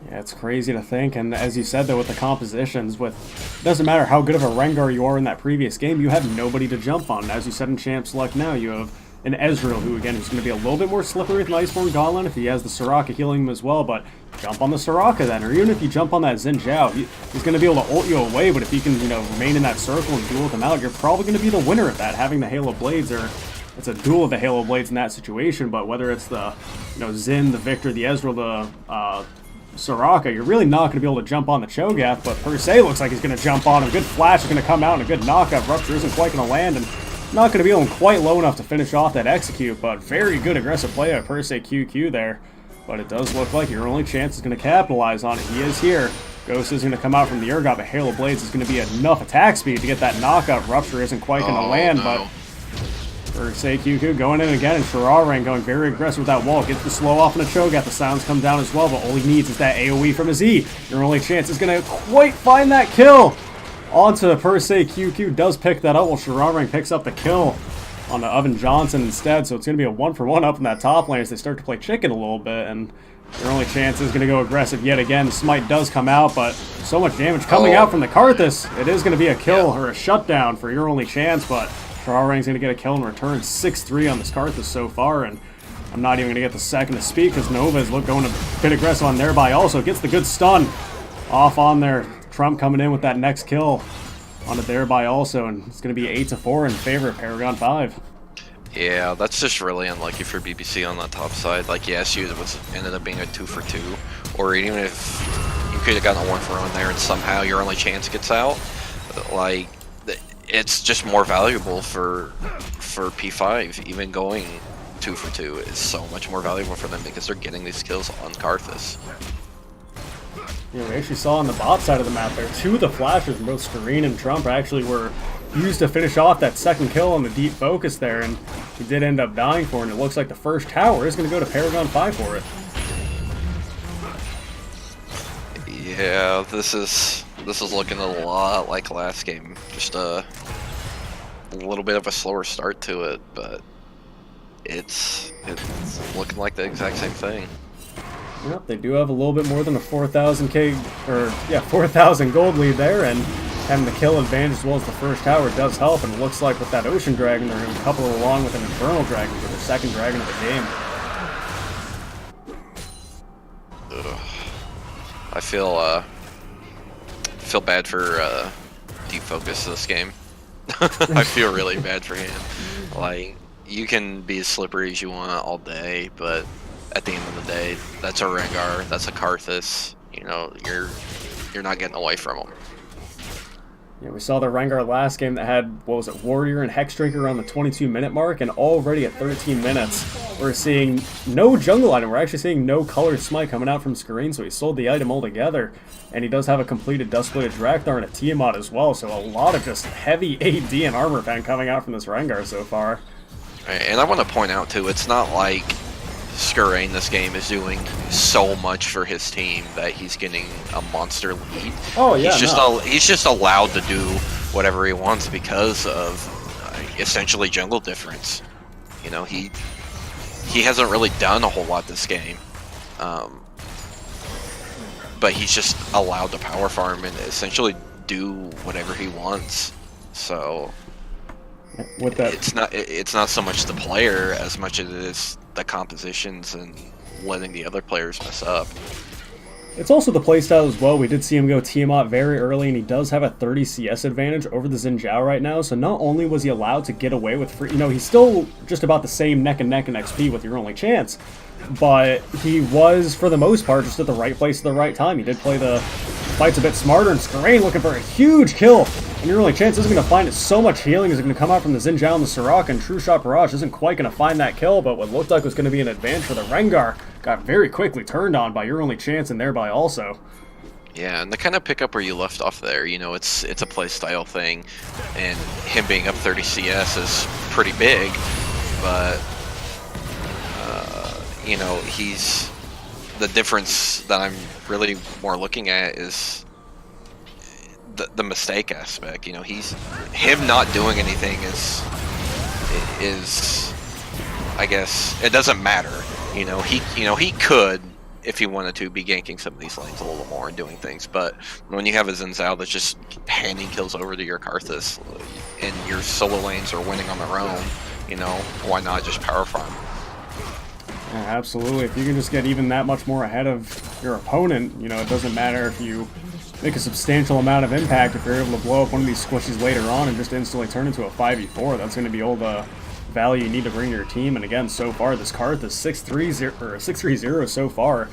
Yeah, it's crazy to think, and as you said though, with the compositions, it doesn't matter how good of a Rengar you are in that previous game, you have nobody to jump on. As you said in Champ Select now, you have an Ezreal, who again is going to be a little bit more slippery with an Iceborne Gauntlet if he has the Soraka healing him as well, but jump on the Soraka then, or even if you jump on that Xin Zhao, he's going to be able to ult you away, but if you can, remain in that circle and duel with him out, you're probably going to be the winner of that, having the Halo Blades, or it's a duel of the Halo Blades in that situation, but whether it's the, Xin, the Victor, the Ezreal, the, Soraka, you're really not going to be able to jump on the Cho'Gath, but Per Se looks like he's going to jump on him. Good flash is going to come out, and a good knockup. Rupture isn't quite going to land, and not going to be able quite low enough to finish off that execute, but very good aggressive play by Per Se QQ there. But it does look like your only chance is going to capitalize on it. He is here. Ghost is going to come out from the Urgot, but Halo Blades is going to be enough attack speed to get that knockup. Rupture isn't quite going to land, but Per Se QQ going in again, and Shirarang going very aggressive with that wall. Gets the slow off on the Cho'Gath. The sounds come down as well, but all he needs is that AoE from his E. Your only chance is going to quite find that kill. Onto Per Se QQ, does pick that up while Shirarang picks up the kill on the Oven Johnson instead, so it's going to be a 1-for-1 up in that top lane as they start to play chicken a little bit, and your only chance is going to go aggressive yet again. Smite does come out, but so much damage coming out from the Karthus. It is going to be a kill or a shutdown for your only chance, but Shirarang's going to get a kill in return. 6-3 on this Karthus so far, and I'm not even going to get the second to speak because Nova is going a bit aggressive on thereby. Also gets the good stun off on there. Trump coming in with that next kill on it thereby also, and it's going to be 8-4 in favor of Paragon 5.
Yeah, that's just really unlucky for BBC on that top side. Like, yes, you ended up being a 2-for-2, or even if you could have gotten a 1-for-1 there and somehow your only chance gets out, like, it's just more valuable for P5. Even going 2-for-2 is so much more valuable for them because they're getting these kills on Karthus.
Yeah, we actually saw on the bot side of the map there, 2 of the flashes from both Screen and Trump actually were used to finish off that second kill on the deep focus there, and he did end up dying for it, and it looks like the first tower is going to go to Paragon 5 for it.
Yeah, this is looking a lot like last game. Just a little bit of a slower start to it, but it's looking like the exact same thing.
Yep, they do have a little bit more than a 4,000 gold lead there, and having the kill advantage as well as the first tower does help, and it looks like with that Ocean Dragon they're going to couple it along with an Infernal Dragon for the second dragon of the game.
Ugh. I feel bad for Deep Focus this game. I feel really bad for him. Like, you can be as slippery as you want all day, but at the end of the day, that's a Rengar, that's a Karthus. You're not getting away from him.
Yeah, we saw the Rengar last game that had, what was it, Warrior and Hexdrinker around the 22-minute mark, and already at 13 minutes, we're seeing no jungle item. We're actually seeing no colored smite coming out from Screen, so he sold the item altogether, and he does have a completed Duskblade Drakthar and a Tiamat as well, so a lot of just heavy AD and armor fan coming out from this Rengar so far.
And I want to point out, too, it's not like Skurain this game is doing so much for his team that he's getting a monster lead.
Oh yeah,
he's just allowed to do whatever he wants because of essentially jungle difference. He hasn't really done a whole lot this game, but he's just allowed to power farm and essentially do whatever he wants. So
with that,
it's not so much the player as much as it is the compositions and letting the other players mess up.
It's also the playstyle as well. We did see him go Tiamat very early, and he does have a 30 CS advantage over the Xin Zhao right now, so not only was he allowed to get away with free, he's still just about the same neck and neck in XP with your only chance, but he was, for the most part, just at the right place at the right time. He did play the fights a bit smarter, and Skurain looking for a huge kill, and your only chance isn't going to find it. So much healing is going to come out from the Xin Zhao and the Soraka, and True Shot Barrage isn't quite going to find that kill, but what looked like was going to be an advantage for the Rengar got very quickly turned on by your only chance, and thereby also.
Yeah, and the kind of pickup where you left off there, it's a play style thing, and him being up 30 CS is pretty big, but he's the difference that I'm really more looking at is the mistake aspect. Him not doing anything is I guess it doesn't matter. He could if he wanted to, be ganking some of these lanes a little more and doing things. But when you have a Xin Zhao that's just handing kills over to your Karthus, and your solo lanes are winning on their own, you know, why not just power farm?
Yeah, absolutely. If you can just get even that much more ahead of your opponent, you know, it doesn't matter if you make a substantial amount of impact. If you're able to blow up one of these squishies later on and just instantly turn into a 5v4, that's going to be all the value you need to bring to your team. And again, so far, this Karthus 6-3-0 so far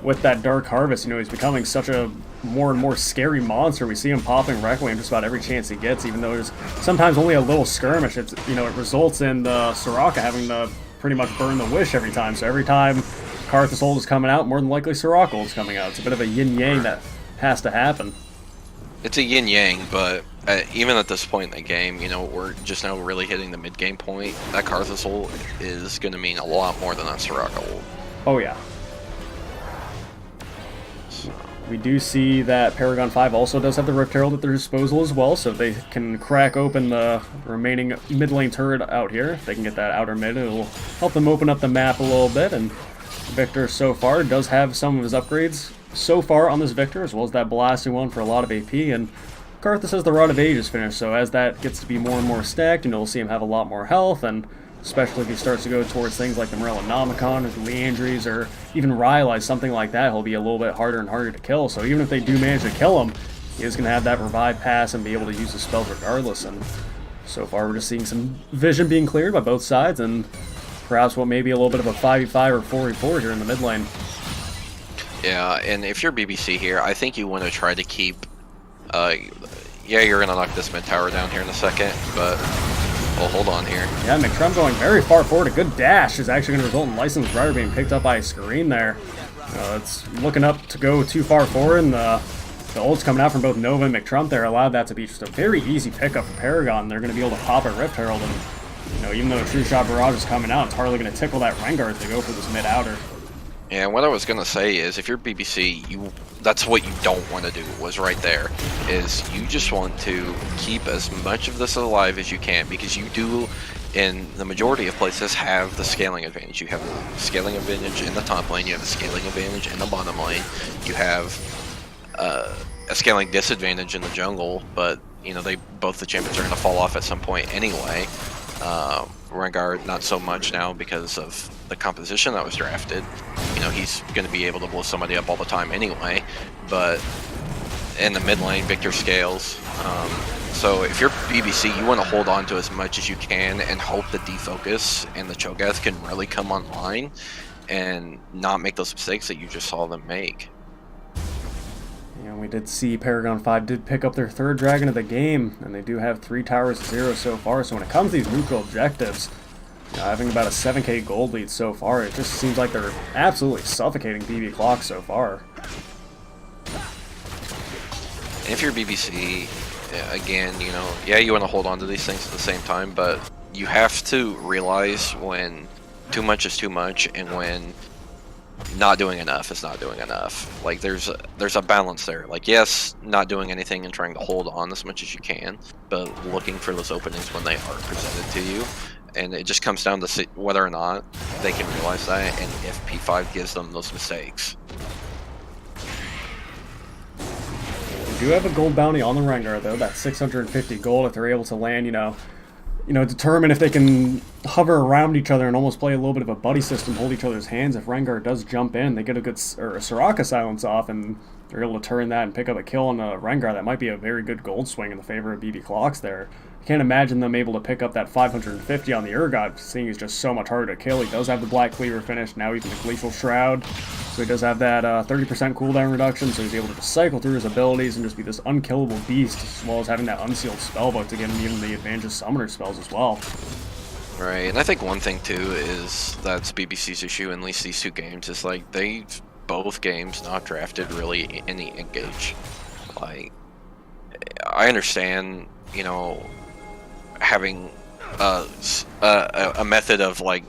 with that Dark Harvest. You know, he's becoming such a more and more scary monster. We see him popping Requiem just about every chance he gets, even though there's sometimes only a little skirmish. It's, you know, it results in the Soraka having to pretty much burn the wish every time. So every time Karthus ult is coming out, more than likely Soraka ult is coming out. It's a bit of a yin-yang that has to happen.
It's a yin-yang, but even at this point in the game, you know, we're just now really hitting the mid-game point. That Karthus ult is going to mean a lot more than that Soraka ult.
Oh yeah. We do see that Paragon 5 also does have the Rift Herald at their disposal as well, so if they can crack open the remaining mid lane turret out here, if they can get that outer mid, it'll help them open up the map a little bit. And Victor so far does have some of his upgrades so far on this Victor, as well as that blasting one for a lot of AP, and Karthus has the Rod of Ages finished, so as that gets to be more and more stacked, you know, we'll see him have a lot more health, and especially if he starts to go towards things like the Morellonomicon or the Leandries or even Rylai's, something like that, he'll be a little bit harder and harder to kill. So even if they do manage to kill him, he is going to have that revive pass and be able to use the spells regardless. And so far we're just seeing some vision being cleared by both sides, and perhaps what may be a little bit of a 5v5 or 4v4 here in the mid lane.
Yeah, and if you're BBC here, I think you want to try to keep... yeah, you're going to knock this mid tower down here in a second, but... well, hold on here. Yeah,
McTrump going very far forward. A good dash is actually going to result in Licensed Rider being picked up by a screen there. It's looking up to go too far forward, and the ults coming out from both Nova and McTrump there allowed that to be just a very easy pickup for Paragon. They're going to be able to pop a Rift Herald, and you know, even though a True Shot Barrage is coming out, it's hardly going to tickle that Rengar as they go for this mid-outer.
Yeah, what I was going to say is, if you're BBC, that's what you don't want to do, was right there, is you just want to keep as much of this alive as you can, because you do, in the majority of places, have the scaling advantage. You have the scaling advantage in the top lane, you have the scaling advantage in the bottom lane, you have a scaling disadvantage in the jungle, but, you know, both the champions are going to fall off at some point anyway. Rengar, not so much now because of the composition that was drafted. You know, he's going to be able to blow somebody up all the time anyway, but in the mid lane, Victor scales. So if you're BBC, you want to hold on to as much as you can and hope the defocus and the Cho'Gath can really come online and not make those mistakes that you just saw them make.
Yeah, we did see Paragon 5 did pick up their third dragon of the game, and they do have 3 towers to 0 so far. So when it comes to these neutral objectives, you know, having about a 7k gold lead so far, it just seems like they're absolutely suffocating BB Clock so far.
If you're BBC, again, you know, yeah, you want to hold on to these things at the same time, but you have to realize when too much is too much, and when not doing enough is not doing enough. Like, there's a balance there. Like, yes, not doing anything and trying to hold on as much as you can, but looking for those openings when they are presented to you. And it just comes down to whether or not they can realize that, and if P5 gives them those mistakes.
They do have a gold bounty on the Rengar, though. That's 650 gold if they're able to land, you know, determine if they can hover around each other and almost play a little bit of a buddy system, hold each other's hands. If Rengar does jump in, they get a good or a Soraka silence off, and they're able to turn that and pick up a kill on a Rengar. That might be a very good gold swing in the favor of BB Clocks there. I can't imagine them able to pick up that 550 on the Urgot, seeing he's just so much harder to kill. He does have the Black Cleaver finish, now even the Glacial Shroud, so he does have that 30% cooldown reduction, so he's able to just cycle through his abilities and just be this unkillable beast, as well as having that unsealed spellbook to get him even the advantage of summoner spells as well.
Right, and I think one thing too is that's BBC's issue in at least these 2 games, is like they've both games not drafted really any engage. Like, I understand, you know, having a method of like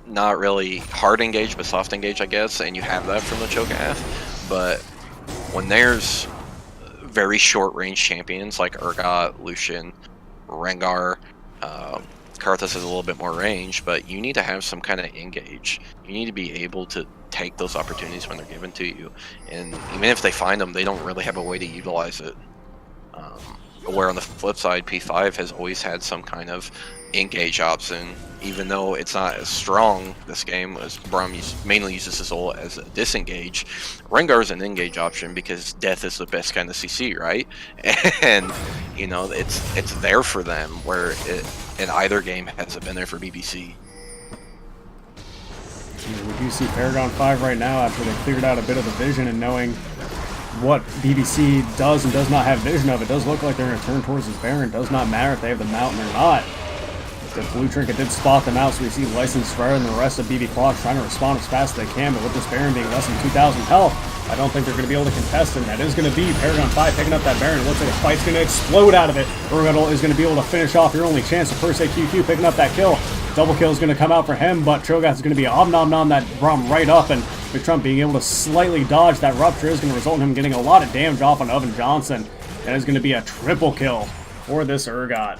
not really hard engage but soft engage, I guess, and you have that from the Cho'Gath, but when there's very short range champions like Urgot, Lucian, Rengar, Karthus has a little bit more range, but you need to have some kind of engage. You need to be able to take those opportunities when they're given to you. And even if they find them, they don't really have a way to utilize it. Where on the flip side, P5 has always had some kind of engage option, even though it's not as strong this game, as Braum mainly uses his ult as a disengage. Rengar is an engage option because death is the best kind of CC, right? And you know, it's there for them, where it in either game hasn't been there for BBC.
We do see Paragon 5 right now after they cleared out a bit of the vision and knowing what BBC does and does not have vision of. It does look like they're going to turn towards this Baron. Does not matter if they have the mountain or not. The blue trinket did spot them out, so we see License Fire and the rest of BB Clock trying to respond as fast as they can, but with this Baron being less than 2,000 health, I don't think they're going to be able to contest it. And that is going to be Paragon 5 picking up that Baron. It looks like a fight's going to explode out of it. Urmetal is going to be able to finish off your only chance. So per se QQ picking up that kill. Double kill is going to come out for him, but Cho'Gath is going to be om-nom-nom that Braum right up, and McTrump being able to slightly dodge that Rupture is going to result in him getting a lot of damage off on Oven Johnson. That is going to be a triple kill for this Urgot.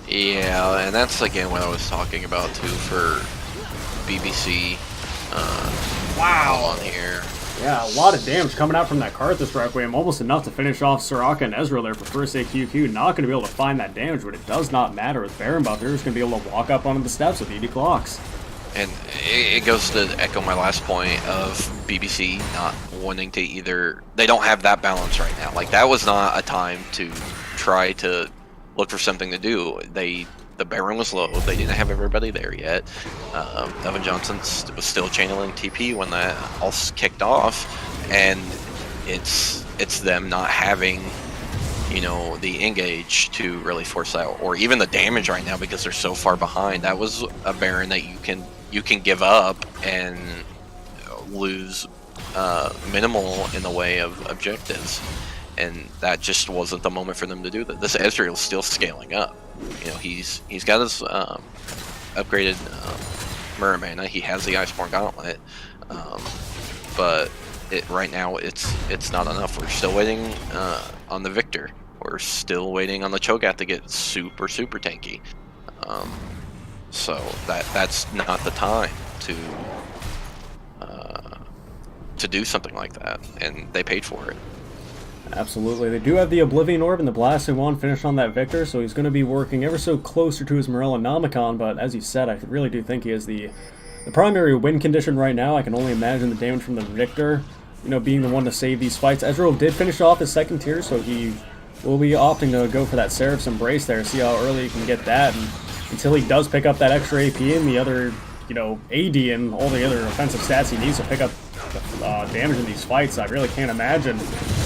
Yeah, and that's again what I was talking about too for BBC.
Wow.
On here.
Yeah, a lot of damage coming out from that Karthus Requiem, almost enough to finish off Soraka and Ezreal there for first say QQ. Not going to be able to find that damage, but it does not matter with Baron buff. They're just going to be able to walk up onto the steps with BB Clocks.
And it goes to echo my last point of BBC not wanting to either. They don't have that balance right now. Like, that was not a time to try to look for something to do. The Baron was low. They didn't have everybody there yet. Evan Johnson was still channeling TP when that all kicked off, and it's them not having, you know, the engage to really force that, or even the damage right now because they're so far behind. That was a Baron that you can give up and lose minimal in the way of objectives. And that just wasn't the moment for them to do that. This Ezreal's still scaling up. You know, he's got his upgraded Mirror Mana. He has the Iceborne Gauntlet, but right now it's not enough. We're still waiting on the Victor. We're still waiting on the Cho'Gath to get super tanky. So that's not the time to do something like that, and they paid for it.
Absolutely. They do have the Oblivion Orb and the Blasted Wand finished on that Victor, so he's going to be working ever so closer to his Morello Nomicon, but as you said, I really do think he is the primary win condition right now. I can only imagine the damage from the Victor, you know, being the one to save these fights. Ezreal did finish off his second tier, so he will be opting to go for that Seraph's Embrace there, see how early he can get that, and until he does pick up that extra AP and the other, you know, AD and all the other offensive stats he needs to pick up damage in these fights, I really can't imagine,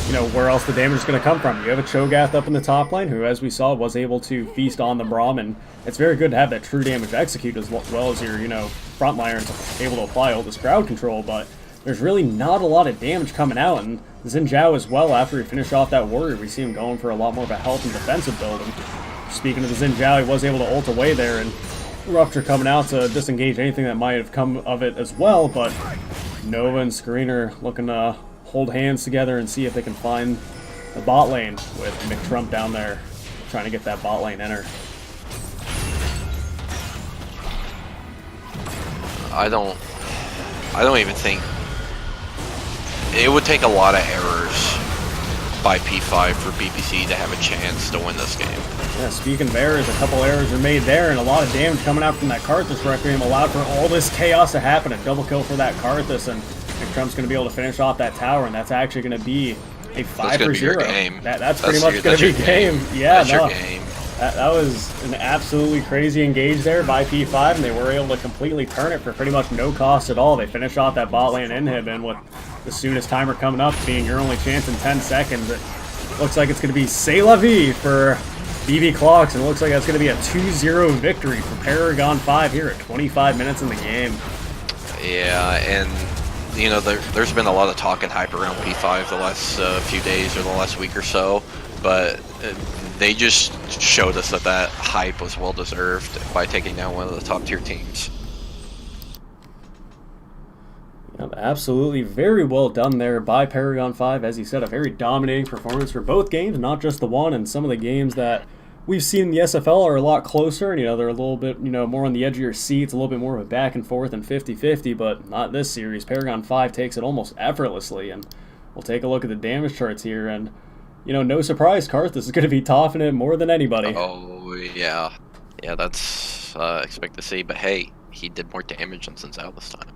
you know, where else the damage is going to come from. You have a Cho'Gath up in the top lane who, as we saw, was able to feast on the Braum, and it's very good to have that true damage execute as well as your, you know, frontliners able to apply all this crowd control, but there's really not a lot of damage coming out, and Xin Zhao as well, after he finished off that Warrior, we see him going for a lot more of a health and defensive build, and speaking of the Xin Zhao, he was able to ult away there, and Rupture coming out to disengage anything that might have come of it as well, but Nova and Screener looking to hold hands together and see if they can find the bot lane with McTrump down there trying to get that bot lane enter.
I don't even think it would take a lot of errors by P5 for BBC to have a chance to win this game.
Yeah, speaking of errors, a couple errors are made there, and a lot of damage coming out from that Karthus Requiem allowed for all this chaos to happen. A double kill for that Karthus, and McTrump's going to be able to finish off that tower, and that's actually going to be a 5-0. That's pretty much going to be game. Yeah, no. That was an absolutely crazy engage there by P5, and they were able to completely turn it for pretty much no cost at all. They finished off that bot lane inhib, and with the soonest timer coming up being your only chance in 10 seconds, it looks like it's going to be C'est la vie for BB Clocks, and it looks like that's going to be a 2-0 victory for Paragon 5 here at 25 minutes in the game.
Yeah, and you know, there's been a lot of talk and hype around P5 the last few days or the last week or so, but they just showed us that hype was well deserved by taking down one of the top tier teams.
Yep, absolutely, very well done there by Paragon 5. As you said, a very dominating performance for both games, not just the one, and some of the games that we've seen in the SFL are a lot closer, and they're a little bit more on the edge of your seat. It's a little bit more of a back and forth and 50-50, but not this series. Paragon 5 takes it almost effortlessly, and we'll take a look at the damage charts here, and no surprise, Karthus is going to be topping it more than anybody.
Oh yeah, that's expect to see. But hey, he did more damage than Sinzao this time.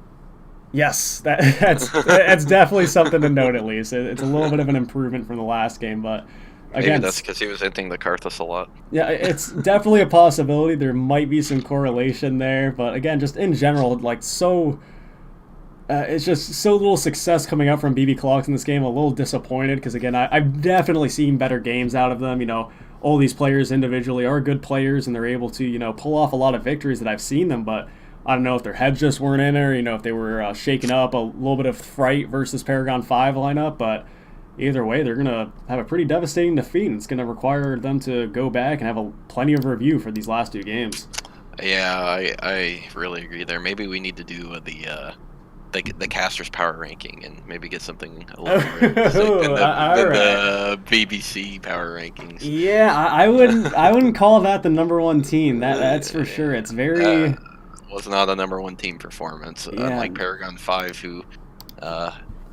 Yes, that's definitely something to note. At least it's a little bit of an improvement from the last game, but again,
maybe that's because he was hitting the Karthus a lot.
Yeah, it's definitely a possibility. There might be some correlation there, but again, just in general, it's just so little success coming up from BB Clocks in this game. A little disappointed because, again, I've definitely seen better games out of them. All these players individually are good players, and they're able to, pull off a lot of victories that I've seen them, but I don't know if their heads just weren't in there, if they were shaking up a little bit of fright versus Paragon 5 lineup, but either way, they're going to have a pretty devastating defeat, and it's going to require them to go back and have plenty of review for these last 2 games.
Yeah, I really agree there. Maybe we need to do the caster's power ranking and maybe get something a little more than the BBC power rankings.
Yeah, I wouldn't call that the #1 team. That's for sure. It's very
was not a #1 team performance.
Yeah.
Unlike Paragon 5, who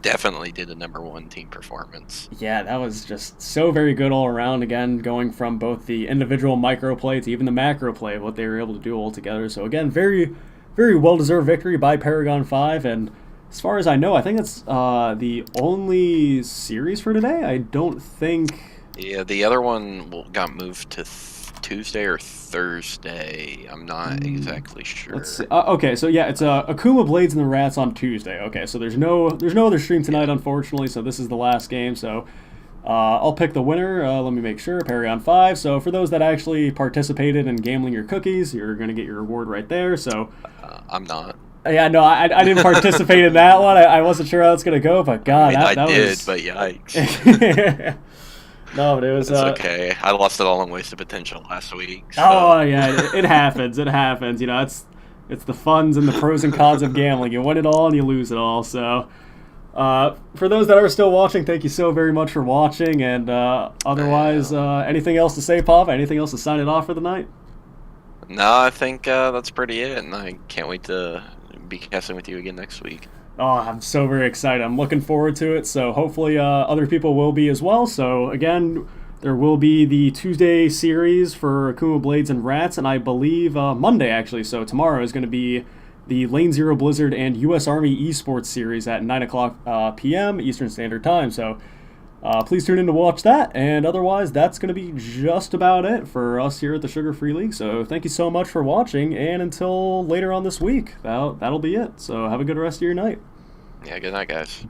definitely did a #1 team performance.
Yeah, that was just so very good all around. Again, going from both the individual micro play to even the macro play, what they were able to do all together. So again, very, very well-deserved victory by Paragon 5, and as far as I know, I think it's the only series for today. I don't think...
Yeah, the other one got moved to Tuesday or Thursday. I'm not exactly sure.
Let's see. Okay, so yeah, it's Akuma Blades and the Rats on Tuesday. Okay, so there's no other stream tonight, unfortunately, so this is the last game, so... I'll pick the winner. Let me make sure. Paragon 5. So for those that actually participated in gambling your cookies, you're going to get your reward right there. So
I'm not.
Yeah, no, I didn't participate in that one. I wasn't sure how it's going to go, but God,
I
that
did,
was...
but yikes.
No, but it was...
It's okay. I lost it all in wasted potential last week. So.
Oh, yeah, it happens. It happens. It's the funs and the pros and cons of gambling. You win it all and you lose it all, so... for those that are still watching, thank you so very much for watching, and otherwise, anything else to say, Pop? Anything else to sign it off for the night?
No, I think that's pretty it, and I can't wait to be casting with you again next week.
Oh, I'm so very excited. I'm looking forward to it, so hopefully other people will be as well. So again, there will be the Tuesday series for Akuma Blades and Rats, and I believe Monday, actually, so tomorrow is going to be the Lane Zero Blizzard and U.S. Army Esports series at 9 o'clock p.m. Eastern Standard Time. So please tune in to watch that. And otherwise, that's going to be just about it for us here at the Sugar Free League. So thank you so much for watching. And until later on this week, that'll be it. So have a good rest of your night.
Yeah, good night, guys.